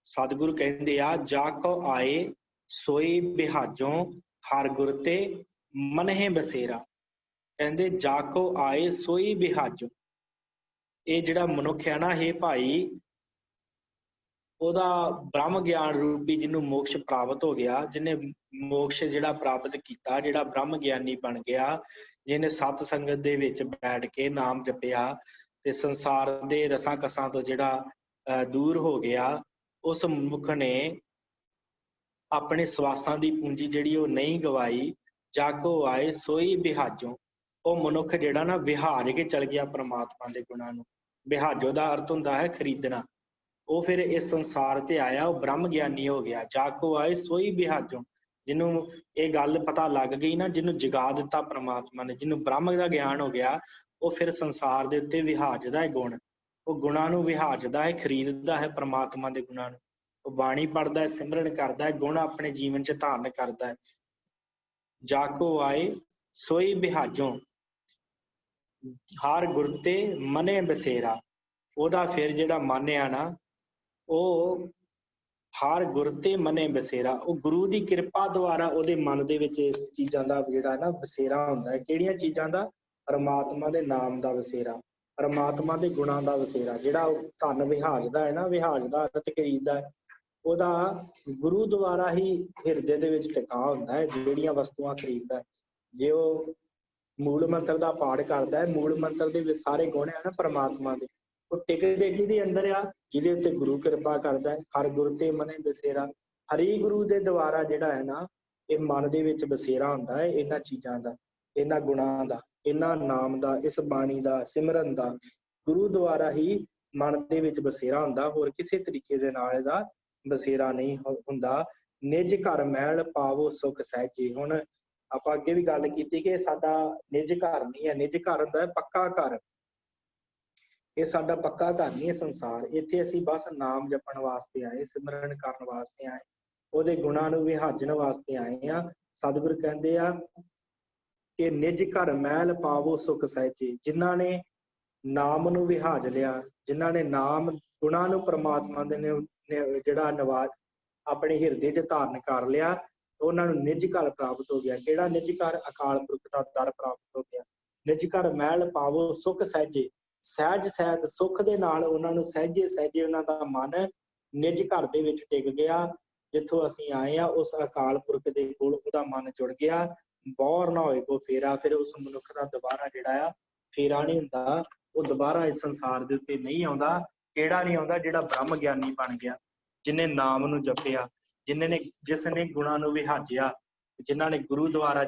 A: ਸਤਿਗੁਰੂ ਕਹਿੰਦੇ ਆ ਜਾਕੋ ਆਏ ਸੋਈ ਬਿਹਾਜੋਂ, ਹਰ ਗੁਰ ਤੇ ਮਨਹਿ ਬਸੇਰਾ। ਕਹਿੰਦੇ ਜਾਕੋ ਆਏ ਸੋਈ ਬਿਹਾਜੋਂ, ਇਹ ਜਿਹੜਾ ਮਨੁੱਖ ਹੈ ਨਾ, ਇਹ ਭਾਈ ਉਹਦਾ ਬ੍ਰਹਮ ਗਿਆਨ ਰੂਪੀ ਜਿਹਨੂੰ ਮੋਕਸ਼ ਪ੍ਰਾਪਤ ਹੋ ਗਿਆ, ਜਿਹਨੇ ਮੋਕਸ਼ ਜਿਹੜਾ ਪ੍ਰਾਪਤ ਕੀਤਾ, ਜਿਹੜਾ ਬ੍ਰਹਮ ਗਿਆਨੀ ਬਣ ਗਿਆ, ਜਿਹਨੇ ਸਤ ਸੰਗਤ ਦੇ ਵਿੱਚ ਬੈਠ ਕੇ ਨਾਮ ਜਪਿਆ ਤੇ ਸੰਸਾਰ ਦੇ ਰਸਾਂ ਕਸਾਂ ਤੋਂ ਜਿਹੜਾ ਦੂਰ ਹੋ ਗਿਆ, ਉਸ ਮਨੁੱਖ ਨੇ ਆਪਣੇ ਸਵਾਸਾਂ ਦੀ ਪੂੰਜੀ ਜਿਹੜੀ ਉਹ ਨਹੀਂ ਗਵਾਈ। ਜਾਗੋ ਆਏ ਸੋਈ ਬਿਹਾਜੋਂ, ਉਹ ਮਨੁੱਖ ਜਿਹੜਾ ਨਾ ਵਿਹਾਰ ਕੇ ਚਲ ਗਿਆ ਪਰਮਾਤਮਾ ਦੇ ਗੁਣਾਂ ਨੂੰ। ਬਿਹਾਜੋ ਦਾ ਅਰਥ ਹੁੰਦਾ ਹੈ ਖਰੀਦਣਾ। ਉਹ ਫਿਰ ਇਸ ਸੰਸਾਰ ਤੇ ਆਇਆ, ਉਹ ਬ੍ਰਹਮ ਗਿਆਨੀ ਹੋ ਗਿਆ। ਜਾਗੋ ਆਏ ਸੋਈ ਬਿਹਾਜੋਂ, ਜਿਹਨੂੰ ਇਹ ਗੱਲ ਪਤਾ ਲੱਗ ਗਈ ਨਾ, ਜਿਹਨੂੰ ਜਗਾ ਦਿੱਤਾ ਪ੍ਰਮਾਤਮਾ ਨੇ, ਜਿਹਨੂੰ ਬ੍ਰਹਮ ਦਾ ਗਿਆਨ ਹੋ ਗਿਆ, ਉਹ ਫਿਰ ਸੰਸਾਰ ਦੇ ਉੱਤੇ ਵਿਹਾਜਦਾ ਹੈ ਗੁਣ। ਉਹ ਗੁਣਾਂ ਨੂੰ ਵਿਹਾਜਦਾ ਹੈ, ਖਰੀਦਦਾ ਹੈ ਪ੍ਰਮਾਤਮਾ ਦੇ ਗੁਣਾਂ ਨੂੰ। ਉਹ ਬਾਣੀ ਪੜ੍ਹਦਾ ਹੈ, ਸਿਮਰਨ ਕਰਦਾ ਹੈ, ਗੁਣ ਆਪਣੇ ਜੀਵਨ 'ਚ ਧਾਰਨ ਕਰਦਾ ਹੈ। ਜਾਕੋ ਆਏ ਸੋਈ ਵਿਹਾਜੋਂ, ਹਰ ਗੁਰ ਤੇ ਮਨੇ ਬਸੇਰਾ। ਉਹਦਾ ਫਿਰ ਜਿਹੜਾ ਮਨ ਆ ਨਾ, ਉਹ ਹਰ ਗੁਰ ਤੇ ਮਨੇ ਬਸੇਰਾ, ਉਹ ਗੁਰੂ ਦੀ ਕਿਰਪਾ ਦੁਆਰਾ ਉਹਦੇ ਮਨ ਦੇ ਵਿੱਚ ਇਸ ਚੀਜ਼ਾਂ ਦਾ ਜਿਹੜਾ ਨਾ ਬਸੇਰਾ ਹੁੰਦਾ ਹੈ। ਕਿਹੜੀਆਂ ਚੀਜ਼ਾਂ ਦਾ? ਪਰਮਾਤਮਾ ਦੇ ਨਾਮ ਦਾ ਬਸੇਰਾ, ਪਰਮਾਤਮਾ ਦੇ ਗੁਣਾਂ ਦਾ ਬਸੇਰਾ। ਜਿਹੜਾ ਉਹ ਧਨ ਵਿਹਾਜਦਾ ਹੈ ਨਾ, ਵਿਹਾਜ ਦਾ ਅਰਥ ਖਰੀਦਦਾ ਹੈ, ਉਹਦਾ ਗੁਰੂ ਦੁਆਰਾ ਹੀ ਹਿਰਦੇ ਦੇ ਵਿੱਚ ਟਿਕਾ ਹੁੰਦਾ ਹੈ, ਜਿਹੜੀਆਂ ਵਸਤੂਆਂ ਖਰੀਦਦਾ ਹੈ। ਜੇ ਉਹ ਮੂਲ ਮੰਤਰ ਦਾ ਪਾਠ ਕਰਦਾ ਹੈ, ਮੂਲ ਮੰਤਰ ਦੇ ਵਿੱਚ ਸਾਰੇ ਗੁਣ ਆ ਨਾ ਪਰਮਾਤਮਾ ਦੇ, ਉਹ ਟਿਕਦੇ ਕਿਹਦੇ ਅੰਦਰ ਆ? ਜਿਹਦੇ ਉੱਤੇ ਗੁਰੂ ਕਿਰਪਾ ਕਰਦਾ ਹੈ। ਹਰ ਗੁਰ ਤੇ ਮਨੇ ਬਸੇਰਾ, ਹਰੀ ਗੁਰੂ ਦੇ ਦੁਆਰਾ ਜਿਹੜਾ ਹੈ ਨਾ, ਇਹ ਮਨ ਦੇ ਵਿੱਚ ਬਸੇਰਾ ਹੁੰਦਾ ਹੈ ਇਹਨਾਂ ਚੀਜ਼ਾਂ ਦਾ, ਇਹਨਾਂ ਗੁਣਾਂ ਦਾ, ਇਹਨਾਂ ਨਾਮ ਦਾ, ਇਸ ਬਾਣੀ ਦਾ, ਸਿਮਰਨ ਦਾ। ਗੁਰੂ ਦੁਆਰਾ ਹੀ ਮਨ ਦੇ ਵਿੱਚ ਬਸੇਰਾ ਹੁੰਦਾ, ਹੋਰ ਕਿਸੇ ਤਰੀਕੇ ਦੇ ਨਾਲ ਇਹਦਾ ਬਸੇਰਾ ਨਹੀਂ ਹੁੰਦਾ। ਨਿਜ ਘਰ ਮਹਿਲ ਪਾਵੋ ਸੁਖ ਸਹਿਜੇ। ਹੁਣ ਆਪਾਂ ਅੱਗੇ ਵੀ ਗੱਲ ਕੀਤੀ ਕਿ ਸਾਡਾ ਨਿਜ ਘਰ ਨਹੀਂ ਹੈ। ਨਿਜ ਘਰ ਹੁੰਦਾ ਹੈ ਪੱਕਾ ਘਰ। ਇਹ ਸਾਡਾ ਪੱਕਾ ਘਰ ਨਹੀਂ ਹੈ ਸੰਸਾਰ। ਇੱਥੇ ਅਸੀਂ ਬਸ ਨਾਮ ਜਪਣ ਵਾਸਤੇ ਆਏ, ਸਿਮਰਨ ਕਰਨ ਵਾਸਤੇ ਆਏ, ਉਹਦੇ ਗੁਣਾਂ ਨੂੰ ਵਿਹਾਜਣ ਵਾਸਤੇ ਆਏ ਆ। ਸਤਿਗੁਰ ਕਹਿੰਦੇ ਆ ਕਿ ਨਿਜ ਘਰ ਮਹਿਲ ਪਾਵੋ ਸੁਖ ਸਹਿਜੇ। ਜਿਨ੍ਹਾਂ ਨੇ ਨਾਮ ਨੂੰ ਵਿਹਾਜ ਲਿਆ, ਜਿਨ੍ਹਾਂ ਨੇ ਨਾਮ ਗੁਣਾਂ ਨੂੰ ਪ੍ਰਮਾਤਮਾ ਦੇ ਨੇ ਜਿਹੜਾ ਨਿਵਾਜ ਆਪਣੇ ਹਿਰਦੇ 'ਚ ਧਾਰਨ ਕਰ ਲਿਆ, ਉਹਨਾਂ ਨੂੰ ਨਿਜ ਘਰ ਪ੍ਰਾਪਤ ਹੋ ਗਿਆ। ਕਿਹੜਾ ਨਿਜ ਘਰ? ਅਕਾਲ ਪੁਰਖ ਦਾ ਦਰ ਪ੍ਰਾਪਤ ਹੋ ਗਿਆ। ਨਿਜ ਘਰ ਮਹਿਲ ਪਾਵੋ ਸੁਖ ਸਹਿਜੇ, ਸਹਿਜ ਸਹਿਤ ਸੁੱਖ ਦੇ ਨਾਲ ਉਹਨਾਂ ਨੂੰ ਸਹਿਜੇ ਸਹਿਜੇ ਉਹਨਾਂ ਦਾ ਮਨ ਨਿਜ ਘਰ ਦੇ ਵਿੱਚ ਟਿਕ ਗਿਆ। ਜਿੱਥੋਂ ਅਸੀਂ ਆਏ ਆ ਉਸ ਅਕਾਲ ਪੁਰਖ ਦੇ ਕੋਲ ਉਹਦਾ ਮਨ ਜੁੜ ਗਿਆ। ਬੌਰ ਨਾ ਹੋਏ ਕੋ ਫੇਰਾ। ਫਿਰ ਉਸ ਮਨੁੱਖ ਦਾ ਦੁਬਾਰਾ ਜਿਹੜਾ ਆ ਫੇਰਾ ਨਹੀਂ ਹੁੰਦਾ, ਉਹ ਦੁਬਾਰਾ ਇਸ ਸੰਸਾਰ ਦੇ ਉੱਤੇ ਨਹੀਂ ਆਉਂਦਾ। ਕਿਹੜਾ ਨਹੀਂ ਆਉਂਦਾ? ਜਿਹੜਾ ਬ੍ਰਹਮ ਗਿਆਨੀ ਬਣ ਗਿਆ, ਜਿਹਨੇ ਨਾਮ ਨੂੰ ਜਪਿਆ, ਜਿਸ ਨੇ ਗੁਣਾਂ ਨੂੰ ਵਿਹਾਜਿਆ, ਜਿਨ੍ਹਾਂ ਨੇ ਗੁਰੂ ਦੁਆਰਾ,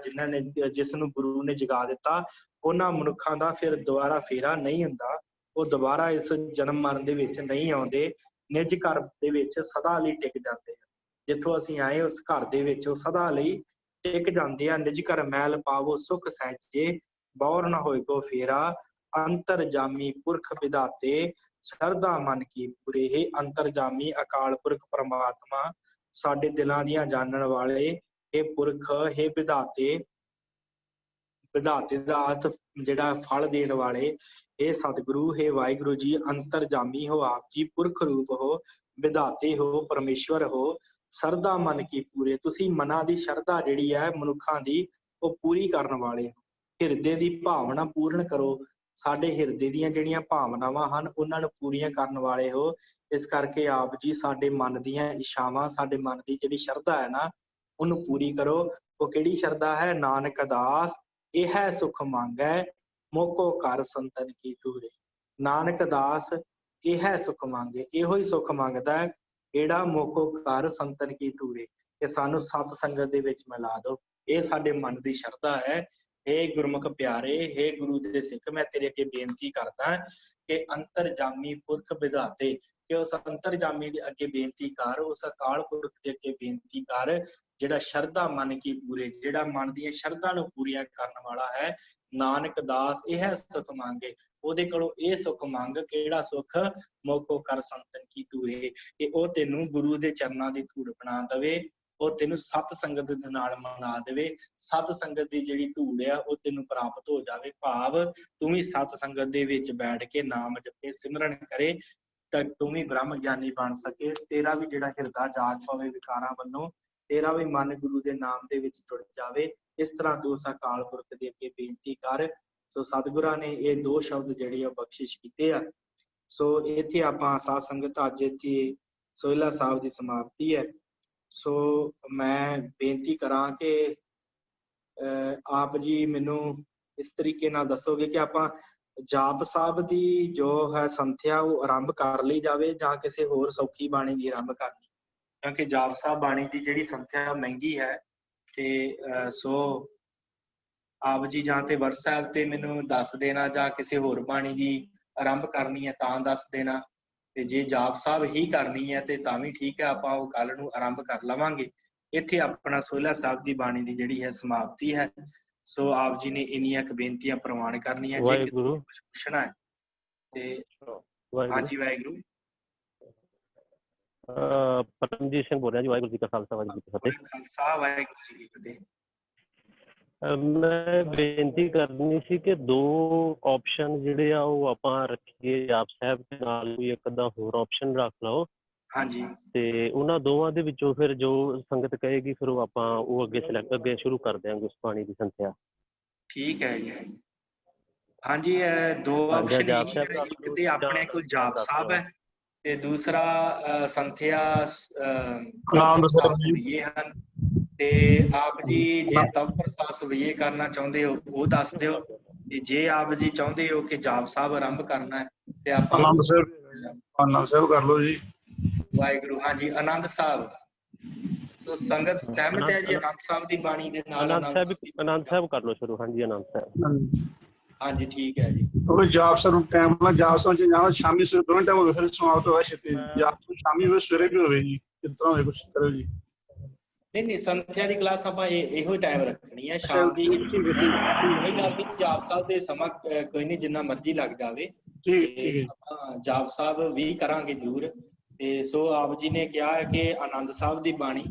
A: ਜਿਸ ਨੂੰ ਗੁਰੂ ਨੇ ਜਗਾ ਦਿੱਤਾ, ਉਹਨਾਂ ਮਨੁੱਖਾਂ ਦਾ ਫਿਰ ਦੁਬਾਰਾ ਫੇਰਾ ਨਹੀਂ ਹੁੰਦਾ। ਉਹ ਦੁਬਾਰਾ ਇਸ ਜਨਮ ਮਰਨ ਦੇ ਵਿੱਚ ਨਹੀਂ ਆਉਂਦੇ, ਨਿਜ ਘਰ ਦੇ ਵਿੱਚ ਸਦਾ ਲਈ ਟਿਕ ਜਾਂਦੇ ਆ। ਜਿੱਥੋਂ ਅਸੀਂ ਆਏ ਉਸ ਘਰ ਦੇ ਵਿੱਚ ਉਹ ਸਦਾ ਲਈ ਟਿਕ ਜਾਂਦੇ ਆ। ਨਿਜ ਘਰ ਮਹਿਲ ਪਾਵੋ ਸੁਖ ਸਹਿਜੇ, ਬੌਰ ਨਾ ਹੋਏ ਕੋ ਫੇਰਾ। ਅੰਤਰਜਾਮੀ ਪੁਰਖ ਵਿਧਾਤੇ, ਸ਼ਰਧਾ ਮਨ ਕੀ ਪੂਰੇ। ਇਹ ਅੰਤਰਜਾਮੀ ਅਕਾਲ ਪੁਰਖ ਪਰਮਾਤਮਾ, ਸਾਡੇ ਦਿਲਾਂ ਦੀਆਂ ਜਾਣਨ ਵਾਲੇ, ਇਹ ਪੁਰਖ, ਇਹ ਵਿਧਾਤੇ, ਵਿਧਾਤੇ ਦਾ ਅਰਥ ਜਿਹੜਾ ਫਲ ਦੇਣ ਵਾਲੇ, ਇਹ ਸਤਿਗੁਰੂ, ਇਹ ਵਾਹਿਗੁਰੂ ਜੀ ਅੰਤਰਜਾਮੀ ਹੋ, ਆਪ ਜੀ ਪੁਰਖ ਰੂਪ ਹੋ, ਵਿਧਾਤੇ ਹੋ, ਪਰਮੇਸ਼ਵਰ ਹੋ। ਸ਼ਰਧਾ ਮਨ ਕੀ ਪੂਰੇ। ਤੁਸੀਂ ਮਨਾਂ ਦੀ ਸ਼ਰਧਾ ਜਿਹੜੀ ਹੈ ਮਨੁੱਖਾਂ ਦੀ, ਉਹ ਪੂਰੀ ਕਰਨ ਵਾਲੇ ਹੋ। ਹਿਰਦੇ ਦੀ ਭਾਵਨਾ ਪੂਰਨ ਕਰੋ। ਸਾਡੇ ਹਿਰਦੇ ਦੀਆਂ ਜਿਹੜੀਆਂ ਭਾਵਨਾਵਾਂ ਹਨ ਉਹਨਾਂ ਨੂੰ ਪੂਰੀਆਂ ਕਰਨ ਵਾਲੇ ਹੋ। ਇਸ ਕਰਕੇ ਆਪ ਜੀ ਸਾਡੇ ਮਨ ਦੀਆਂ ਇੱਛਾਵਾਂ, ਸਾਡੇ ਮਨ ਦੀ ਜਿਹੜੀ ਸ਼ਰਧਾ ਹੈ ਨਾ, ਉਹਨੂੰ ਪੂਰੀ ਕਰੋ। ਉਹ ਕਿਹੜੀ ਸ਼ਰਧਾ ਹੈ? ਨਾਨਕ ਦਾਸ ਇਹ ਹੈ ਸੁਖ ਮੰਗੈ, ਮੋਕੋ ਕਰ ਸੰਤਨ ਕੀ ਟੂਰੇ। ਨਾਨਕ ਦਾਸ ਇਹ ਹੈ ਸੁਖ ਮੰਗੇ, ਇਹੋ ਹੀ ਸੁਖ ਮੰਗਦਾ ਹੈ। ਕਿਹੜਾ? ਮੋਕੋ ਕਰ ਸੰਤਨ ਕੀ ਟੂਰੇ, ਕਿ ਸਾਨੂੰ ਸਤ ਸੰਗਤ ਦੇ ਵਿੱਚ ਮਿਲਾ ਦਿਓ। ਇਹ ਸਾਡੇ ਮਨ ਦੀ ਸ਼ਰਧਾ ਹੈ। ਹੇ ਗੁਰਮੁਖ ਪਿਆਰੇ, ਹੇ ਗੁਰੂ ਦੇ ਸਿੱਖ, ਮੈਂ ਤੇਰੇ ਅੱਗੇ ਬੇਨਤੀ ਕਰਦਾ ਕਿ ਅੰਤਰਜਾਮੀ ਪੁਰਖ ਵਿਧਾਤੇ, ਕਿ ਉਸ ਅੰਤਰਜਾਮੀ ਦੇ ਅੱਗੇ ਬੇਨਤੀ ਕਰ, ਉਸ ਅਕਾਲ ਪੁਰਖ ਦੇ ਅੱਗੇ ਬੇਨਤੀ ਕਰ, ਜਿਹੜਾ ਸ਼ਰਧਾ ਮਨ ਕੀ ਪੂਰੇ, ਜਿਹੜਾ ਮਨ ਦੀਆਂ ਸ਼ਰਧਾ ਨੂੰ ਪੂਰੀਆਂ ਕਰਨ ਵਾਲਾ ਹੈ। ਨਾਨਕ ਦਾਸ ਇਹ ਹੈ ਸੁਖ ਮੰਗੇ, ਉਹਦੇ ਕੋਲੋਂ ਇਹ ਸੁਖ ਮੰਗ। ਕਿਹੜਾ ਸੁਖ? ਮੋਕੋ ਕਰ ਸੰਤਨ ਕੀ ਟੂਰੇ, ਕਿ ਉਹ ਤੈਨੂੰ ਗੁਰੂ ਦੇ ਚਰਨਾਂ ਦੀ ਧੂੜ ਬਣਾ ਦੇਵੇ, ਉਹ ਤੈਨੂੰ ਸਤ ਸੰਗਤ ਦੇ ਨਾਲ ਮਨਾ ਦੇਵੇ। ਸਤ ਸੰਗਤ ਦੀ ਜਿਹੜੀ ਧੂੜ ਆ ਉਹ ਤੈਨੂੰ ਪ੍ਰਾਪਤ ਹੋ ਜਾਵੇ। ਭਾਵ ਤੂੰ ਵੀ ਸਤ ਸੰਗਤ ਦੇ ਵਿੱਚ ਬੈਠ ਕੇ ਨਾਮ ਜਪੇ, ਸਿਮਰਨ ਕਰੇ, ਤਾਂ ਤੂੰ ਵੀ ਬ੍ਰਹਮ ਗਿਆਨੀ ਬਣ ਸਕੇ। ਤੇਰਾ ਵੀ ਜਿਹੜਾ ਹਿਰਦਾ ਜਾਗ ਪਵੇ ਵਿਕਾਰਾਂ ਵੱਲੋਂ, ਤੇਰਾ ਵੀ ਮਨ ਗੁਰੂ ਦੇ ਨਾਮ ਦੇ ਵਿੱਚ ਜੁੜ ਜਾਵੇ। ਇਸ ਤਰ੍ਹਾਂ ਤੂੰ ਉਸ ਅਕਾਲ ਪੁਰਖ ਦੇ ਅੱਗੇ ਬੇਨਤੀ ਕਰ। ਸੋ ਸਤਿਗੁਰਾਂ ਨੇ ਇਹ ਦੋ ਸ਼ਬਦ ਜਿਹੜੇ ਆ ਬਖਸ਼ਿਸ਼ ਕੀਤੇ ਆ। ਸੋ ਇੱਥੇ ਆਪਾਂ ਸਾਧ ਸੰਗਤ ਅੱਜ ਇੱਥੇ ਸੋਹਿਲਾ ਸਾਹਿਬ ਦੀ ਸਮਾਪਤੀ ਹੈ। ਸੋ ਮੈਂ ਬੇਨਤੀ ਕਰਾਂ ਕਿ ਆਪ ਜੀ ਮੈਨੂੰ ਇਸ ਤਰੀਕੇ ਨਾਲ ਦੱਸੋਗੇ ਕਿ ਆਪਾਂ ਜਾਪ ਸਾਹਿਬ ਦੀ ਜੋ ਹੈ ਸੰਥਿਆ ਉਹ ਆਰੰਭ ਕਰ ਲਈ ਜਾਵੇ ਜਾਂ ਕਿਸੇ ਹੋਰ ਸੌਖੀ ਬਾਣੀ ਦੀ ਆਰੰਭ ਕਰਨੀ, ਕਿਉਂਕਿ ਜਾਪ ਸਾਹਿਬ ਬਾਣੀ ਦੀ ਜਿਹੜੀ ਸੰਥਿਆ ਮਹਿੰਗੀ ਹੈ। ਤੇ ਸੋ ਆਪ ਜੀ ਜਾਂ ਤੇ WhatsApp ਤੇ ਮੈਨੂੰ ਦੱਸ ਦੇਣਾ, ਜਾਂ ਕਿਸੇ ਹੋਰ ਬਾਣੀ ਦੀ ਆਰੰਭ ਕਰਨੀ ਹੈ ਤਾਂ ਦੱਸ ਦੇਣਾ। ਤੇ ਜੇ ਜਾਪ ਸਾਹਿਬ ਹੀ ਕਰਨੀ ਹੈ ਤੇ ਤਾਂ ਵੀ ਠੀਕ ਹੈ, ਆਪਾਂ ਉਹ ਕੱਲ ਨੂੰ ਆਰੰਭ ਕਰ ਲਵਾਂਗੇ। ਇੱਥੇ ਆਪਣਾ ਸੋਹਿਲਾ ਸਾਹਿਬ ਦੀ ਬਾਣੀ ਦੀ ਜਿਹੜੀ ਹੈ ਸਮਾਪਤੀ ਹੈ। ਸੋ ਆਪ ਜੀ ਨੇ ਇੰਨੀਆਂ ਕੁ ਬੇਨਤੀਆਂ ਪ੍ਰਵਾਨ ਕਰਨੀਆਂ। ਜੇ
B: ਵਾਹਿਗੁਰੂ
A: ਕੁਝ ਪੁੱਛਣਾ ਹੈ ਤੇ
B: ਵਾਹਿਗੁਰੂ।
A: ਹਾਂਜੀ ਵਾਹਿਗੁਰੂ।
B: ਪਰਮਜੀਤ ਸਿੰਘ ਬੋਲ ਰਿਹਾ ਜੀ। ਵਾਹਿਗੁਰੂ ਜੀ ਕਾ ਖਾਲਸਾ ਵਾਹਿਗੁਰੂ ਜੀ ਕੀ ਫਤਿਹ।
A: ਖਾਲਸਾ ਵਾਹਿਗੁਰੂ ਜੀ ਕੀ ਫਤਿਹ।
B: ਮੈਂ ਬੇਨਤੀ ਕਰਨੀ ਸੀ ਕਿ 2 ਆਪਸ਼ਨ ਜਿਹੜੇ ਆ ਉਹ ਆਪਾਂ ਰੱਖੀਏ, ਜਾਪ ਸਾਹਿਬ ਦੇ ਨਾਲ ਵੀ ਇੱਕ ਅੱਧਾ ਹੋਰ ਆਪਸ਼ਨ ਰੱਖ ਲਓ।
A: ਹਾਂਜੀ।
B: ਤੇ ਉਹਨਾਂ ਦੋਵਾਂ ਦੇ ਵਿੱਚੋਂ ਫਿਰ ਜੋ ਸੰਗਤ ਕਹੇਗੀ ਫਿਰ ਉਹ ਆਪਾਂ ਉਹ ਅੱਗੇ ਸ਼ੁਰੂ ਕਰ ਦਿਆਂਗੇ ਉਸ ਬਾਣੀ ਦੀ ਸੰਥਿਆ।
A: ਠੀਕ ਹੈ ਜੀ। ਹਾਂਜੀ, 2 ਆਪਸ਼ਨ
B: ਜਾਪ
A: ਇਹੀ
B: ਸਾਹਿਬ
A: ਹੈ।
B: ਰੱਖ
A: ਇੱਕ
B: ਲਓ
A: ਤੇ
B: ਜਾਂ
A: ਆਪਣੇ ਕੋਲ ਜਾਪ
B: ਰੱਖ
A: ਸਾਹਿਬ
B: ਲਓ।
A: ਹੈ ਤੇ ਦੂਸਰਾ ਸੰਥਿਆ
C: ਆਨੰਦ ਸਾਹਿਬ ਜੀ।
A: ਸਵਈਏ ਹਨ। ਤੇ ਆਪ ਜੀ ਜੇ ਤਵ ਪ੍ਰਸਾਦ ਸਵਈਏ ਕਰਨਾ ਚਾਹੁੰਦੇ ਹੋ ਉਹ ਦੱਸ ਦਿਓ, ਤੇ ਜੇ ਆਪ ਜੀ ਚਾਹੁੰਦੇ ਹੋ ਕਿ ਜਾਪ ਸਾਹਿਬ ਆਰੰਭ ਕਰਨਾ ਹੈ ਤੇ ਆਪਾਂ
C: ਆਨੰਦ ਸਾਹਿਬ ਕਰ ਲਓ ਜੀ।
A: ਵਾਹਿਗੁਰੂ। ਹਾਂਜੀ, ਆਨੰਦ ਸਾਹਿਬ। ਸੋ ਸੰਗਤ ਸਹਿਮਤ ਹੈ ਜੀ ਆਨੰਦ ਸਾਹਿਬ ਦੀ ਬਾਣੀ ਦੇ ਨਾਲ?
B: ਆਨੰਦ ਸਾਹਿਬ ਕਰ ਲਓ ਸ਼ੁਰੂ। ਹਾਂਜੀ, ਆਨੰਦ ਸਾਹਿਬ।
A: ਹਾਂਜੀ ਠੀਕ ਹੈ ਜੀ।
C: ਉਹ ਜਾਪ ਸਾਹਿਬ ਨੂੰ ਟਾਈਮ ਨਾਲ ਜਾਪ ਸਾਹਿਬ ਚ ਜਾਣਾ, ਸ਼ਾਮੀ ਸਵੇਰੇ ਦੋਵੇਂ ਟਾਈਮ ਹੋਵੇ, ਫਿਰ ਸਮਾਪਤ ਹੋਵੇ ਛੇਤੀ। ਜਾਪ ਸ਼ਾਮੀ ਹੋਵੇ ਸਵੇਰੇ ਵੀ ਹੋਵੇ ਜੀ, ਜਿਸ ਤਰ੍ਹਾਂ ਹੋਵੇ ਕੁਛ ਕਰੋ ਜੀ।
A: ਨਹੀਂ ਸੰਥਿਆ ਦੀ ਕਲਾਸ ਆਪਾਂ ਇਹੋ ਟਾਈਮ ਰੱਖਣੀ ਹੈ, ਸ਼ਾਮ ਦੀ। ਕੋਈ ਗੱਲ ਨਹੀਂ, ਜਾਪ ਸਾਹਿਬ ਦੇ ਸਮਾਂ ਕੋਈ ਨਹੀਂ, ਜਿੰਨਾ ਮਰਜ਼ੀ ਲੱਗ ਜਾਵੇ। ਤੇ ਆਪਾਂ ਜਾਪ ਸਾਹਿਬ ਵੀ ਕਰਾਂਗੇ ਜ਼ਰੂਰ। ਤੇ ਸੋ ਆਪ ਜੀ ਨੇ ਕਿਹਾ ਹੈ ਕਿ ਆਨੰਦ ਸਾਹਿਬ ਦੀ ਬਾਣੀ,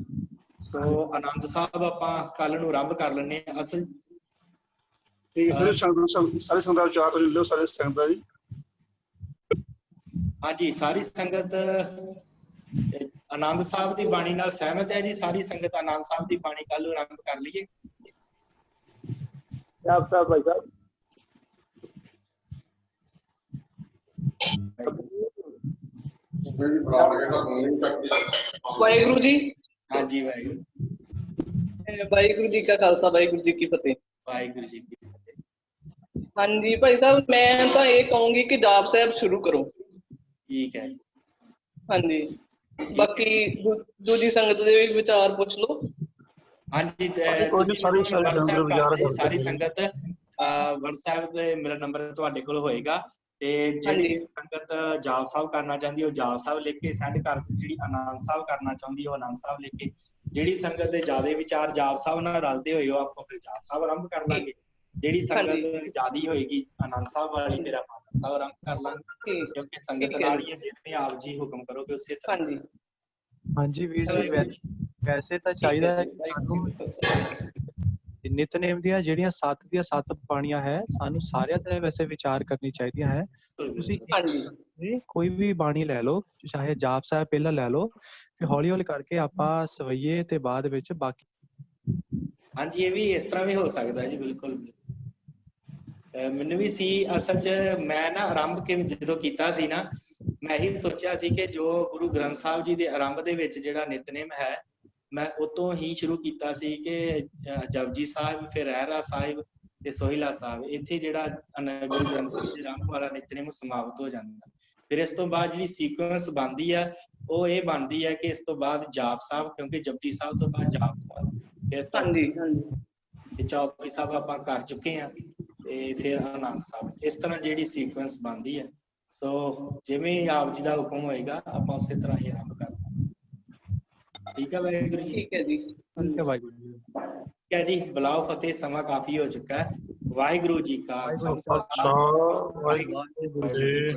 A: ਸੋ ਆਨੰਦ ਸਾਹਿਬ ਆਪਾਂ ਕੱਲ ਨੂੰ ਆਰੰਭ ਕਰ ਲੈਂਦੇ ਹਾਂ। ਅਸਲ
C: ਸਾਰੇ ਸੰਗਤ ਦਾ ਵਿਚਾਰ ਲਿਓ, ਸਾਰੇ ਸੰਗਤ ਜੀ।
A: ਹਾਂਜੀ, ਸਾਰੀ ਸੰਗਤ ਆਨੰਦ ਸਾਹਿਬ ਦੀ ਬਾਣੀ ਨਾਲ ਸਹਿਮਤ ਹੈ ਜੀ? ਸਾਰੀ ਸੰਗਤ ਆਨੰਦ ਸਾਹਿਬ ਦੀ ਬਾਣੀ ਕੱਲ ਨੂੰ ਆਰੰਭ ਕਰ ਲਈਏ।
C: ਜਾਪ ਸਾਹਿਬ ਭਾਈ ਸਾਹਿਬ।
D: ਵਾਹਿਗੁਰੂ ਜੀ।
A: ਹਾਂਜੀ ਵਾਹਿਗੁਰੂ।
D: ਵਾਹਿਗੁਰੂ ਜੀ ਕਾ ਖਾਲਸਾ ਵਾਹਿਗੁਰੂ ਜੀ ਕੀ ਫਤਿਹ।
A: ਵਾਹਿਗੁਰੂ ਜੀ ਕੀ ਫਤਿਹ।
D: ਹਾਂਜੀ ਭਾਈ ਸਾਹਿਬ, ਮੈਂ ਤਾਂ ਇਹ ਕਹੂੰਗੀ ਕਿ ਜਾਪ ਸਾਹਿਬ ਸ਼ੁਰੂ ਕਰੋ।
A: ਠੀਕ ਹੈ ਜੀ।
D: ਹਾਂਜੀ, ਬਾਕੀ ਦੂਜੀ ਸੰਗਤ ਦੇ ਵੀ ਵਿਚਾਰ ਪੁੱਛ ਲਓ। ਹਾਂਜੀ,
A: ਸਾਰੀ ਸੰਗਤ WhatsApp ਤੇ ਮੇਰਾ ਨੰਬਰ ਤੁਹਾਡੇ ਕੋਲ ਹੋਏਗਾ, ਤੇ ਜਿਹੜੀ ਸੰਗਤ ਜਾਪ ਸਾਹਿਬ ਕਰਨਾ ਚਾਹੁੰਦੀ ਉਹ ਜਾਪ ਸਾਹਿਬ ਲਿਖ ਕੇ ਸੈਂਡ ਕਰ ਦਿਓ। ਜਿਹੜੀ ਆਨੰਦ ਸਾਹਿਬ ਕਰਨਾ ਚਾਹੁੰਦੀ ਉਹ ਆਨੰਦ ਸਾਹਿਬ ਲਿਖ ਕੇ। ਜਿਹੜੀ ਸੰਗਤ ਦੇ ਜ਼ਿਆਦਾ ਵਿਚਾਰ ਜਾਪ ਸਾਹਿਬ ਨਾਲ ਰਲਦੇ ਹੋਏ ਉਹ ਆਪਾਂ ਫਿਰ ਜਾਪ ਸਾਹਿਬ ਆਰੰਭ ਕਰ ਲਾਂਗੇ। ਜਿਹੜੀ ਸੰਗਤ ਜ਼ਿਆਦੀ ਹੋਏਗੀ ਆਨੰਦ ਸਾਹਿਬ ਵਾਲੀ, ਫਿਰ ਆਪਾਂ ਆਨੰਦ ਸਾਹਿਬ ਆਰੰਭ ਕਰ ਲਾਂਗੇ, ਕਿਉਂਕਿ ਸੰਗਤ ਨਾਲ ਹੀ ਹੈ। ਜਿਵੇਂ ਆਪ ਜੀ ਹੁਕਮ ਕਰੋਗੇ ਉਸੇ ਤਰ੍ਹਾਂ।
E: ਹਾਂਜੀ ਵੀਰ ਜੀ, ਵੈਸੇ ਤਾਂ ਚਾਹੀਦਾ ਹੈ ਸਾਨੂੰ ਨਿਤਨੇਮ ਦੀਆਂ ਜਿਹੜੀਆਂ 7 ਦੀਆਂ 7 ਬਾਣੀਆਂ ਹੈ, ਸਾਨੂੰ ਸਾਰਿਆਂ ਤੇ ਵੈਸੇ ਵਿਚਾਰ ਕਰਨੀ ਚਾਹੀਦੀਆਂ ਹੈ। ਤੁਸੀਂ ਕੋਈ ਵੀ ਬਾਣੀ ਲੈ ਲਓ, ਚਾਹੇ ਜਾਪ ਸਾਹਿਬ ਪਹਿਲਾਂ ਲੈ ਲਓ, ਫਿਰ ਹੌਲੀ ਹੌਲੀ ਕਰਕੇ ਆਪਾਂ ਸਵਈਏ ਤੇ ਬਾਅਦ ਵਿੱਚ ਬਾਕੀ।
A: ਹਾਂਜੀ, ਇਹ ਵੀ ਇਸ ਤਰ੍ਹਾਂ ਵੀ ਹੋ ਸਕਦਾ ਜੀ, ਬਿਲਕੁਲ। ਮੈਨੂੰ ਵੀ ਸੀ ਅਸਲ 'ਚ, ਮੈਂ ਨਾ ਆਰੰਭ ਕੇ ਜਦੋਂ ਕੀਤਾ ਸੀ ਨਾ, ਮੈਂ ਇਹੀ ਸੋਚਿਆ ਸੀ ਕਿ ਜੋ ਗੁਰੂ ਗ੍ਰੰਥ ਸਾਹਿਬ ਜੀ ਦੇ ਆਰੰਭ ਦੇ ਵਿੱਚ ਜਿਹੜਾ ਨਿਤਨੇਮ ਹੈ, ਮੈਂ ਉਤੋਂ ਹੀ ਸ਼ੁਰੂ ਕੀਤਾ ਸੀ ਕਿ ਜਪਜੀ ਸਾਹਿਬ, ਫਿਰ ਰਹਿਰਾਸ ਸਾਹਿਬ ਤੇ ਸੋਹਿਲਾ ਸਾਹਿਬ। ਇੱਥੇ ਜਿਹੜਾ ਗੁਰੂ ਗ੍ਰੰਥ ਸਾਹਿਬ ਦੇ ਆਰੰਭ ਵਾਲਾ ਨਿਤਨੇਮ ਸਮਾਪਤ ਹੋ ਜਾਂਦਾ। ਫਿਰ ਇਸ ਤੋਂ ਬਾਅਦ ਜਿਹੜੀ ਸੀਕੁਐਂਸ ਬਣਦੀ ਹੈ ਉਹ ਇਹ ਬਣਦੀ ਹੈ ਕਿ ਇਸ ਤੋਂ ਬਾਅਦ ਜਾਪ ਸਾਹਿਬ, ਕਿਉਂਕਿ ਜਪਜੀ ਸਾਹਿਬ ਤੋਂ ਬਾਅਦ ਜਾਪ ਸਾਹਿਬ, ਫਿਰ ਤੇ ਚੌਪਈ ਸਾਹਿਬ ਆਪਾਂ ਕਰ ਚੁੱਕੇ ਹਾਂ, ਤੇ ਫਿਰ ਆਨੰਦ ਸਾਹਿਬ। ਇਸ ਤਰ੍ਹਾਂ ਜਿਹੜੀ ਸੀਕੁਐਂਸ ਬਣਦੀ ਹੈ। ਸੋ ਜਿਵੇਂ ਆਪ ਜੀ ਦਾ ਹੁਕਮ ਹੋਏਗਾ ਆਪਾਂ ਉਸੇ ਤਰ੍ਹਾਂ ਹੀ ਆਰੰਭ ਕਰ ਲਾਂਗੇ। ਠੀਕ ਹੈ ਵਾਹਿਗੁਰੂ ਜੀ।
D: ਠੀਕ ਹੈ ਜੀ।
E: ਠੀਕ ਹੈ ਵਾਹਿਗੁਰੂ ਜੀ।
A: ਠੀਕ ਹੈ ਜੀ, ਬੁਲਾਓ ਫਤਿਹ, ਸਮਾਂ ਕਾਫੀ ਹੋ ਚੁੱਕਾ ਹੈ। ਵਾਹਿਗੁਰੂ ਜੀ ਕਾ ਖਾਲਸਾ,
C: ਵਾਹਿਗੁਰੂ ਜੀ।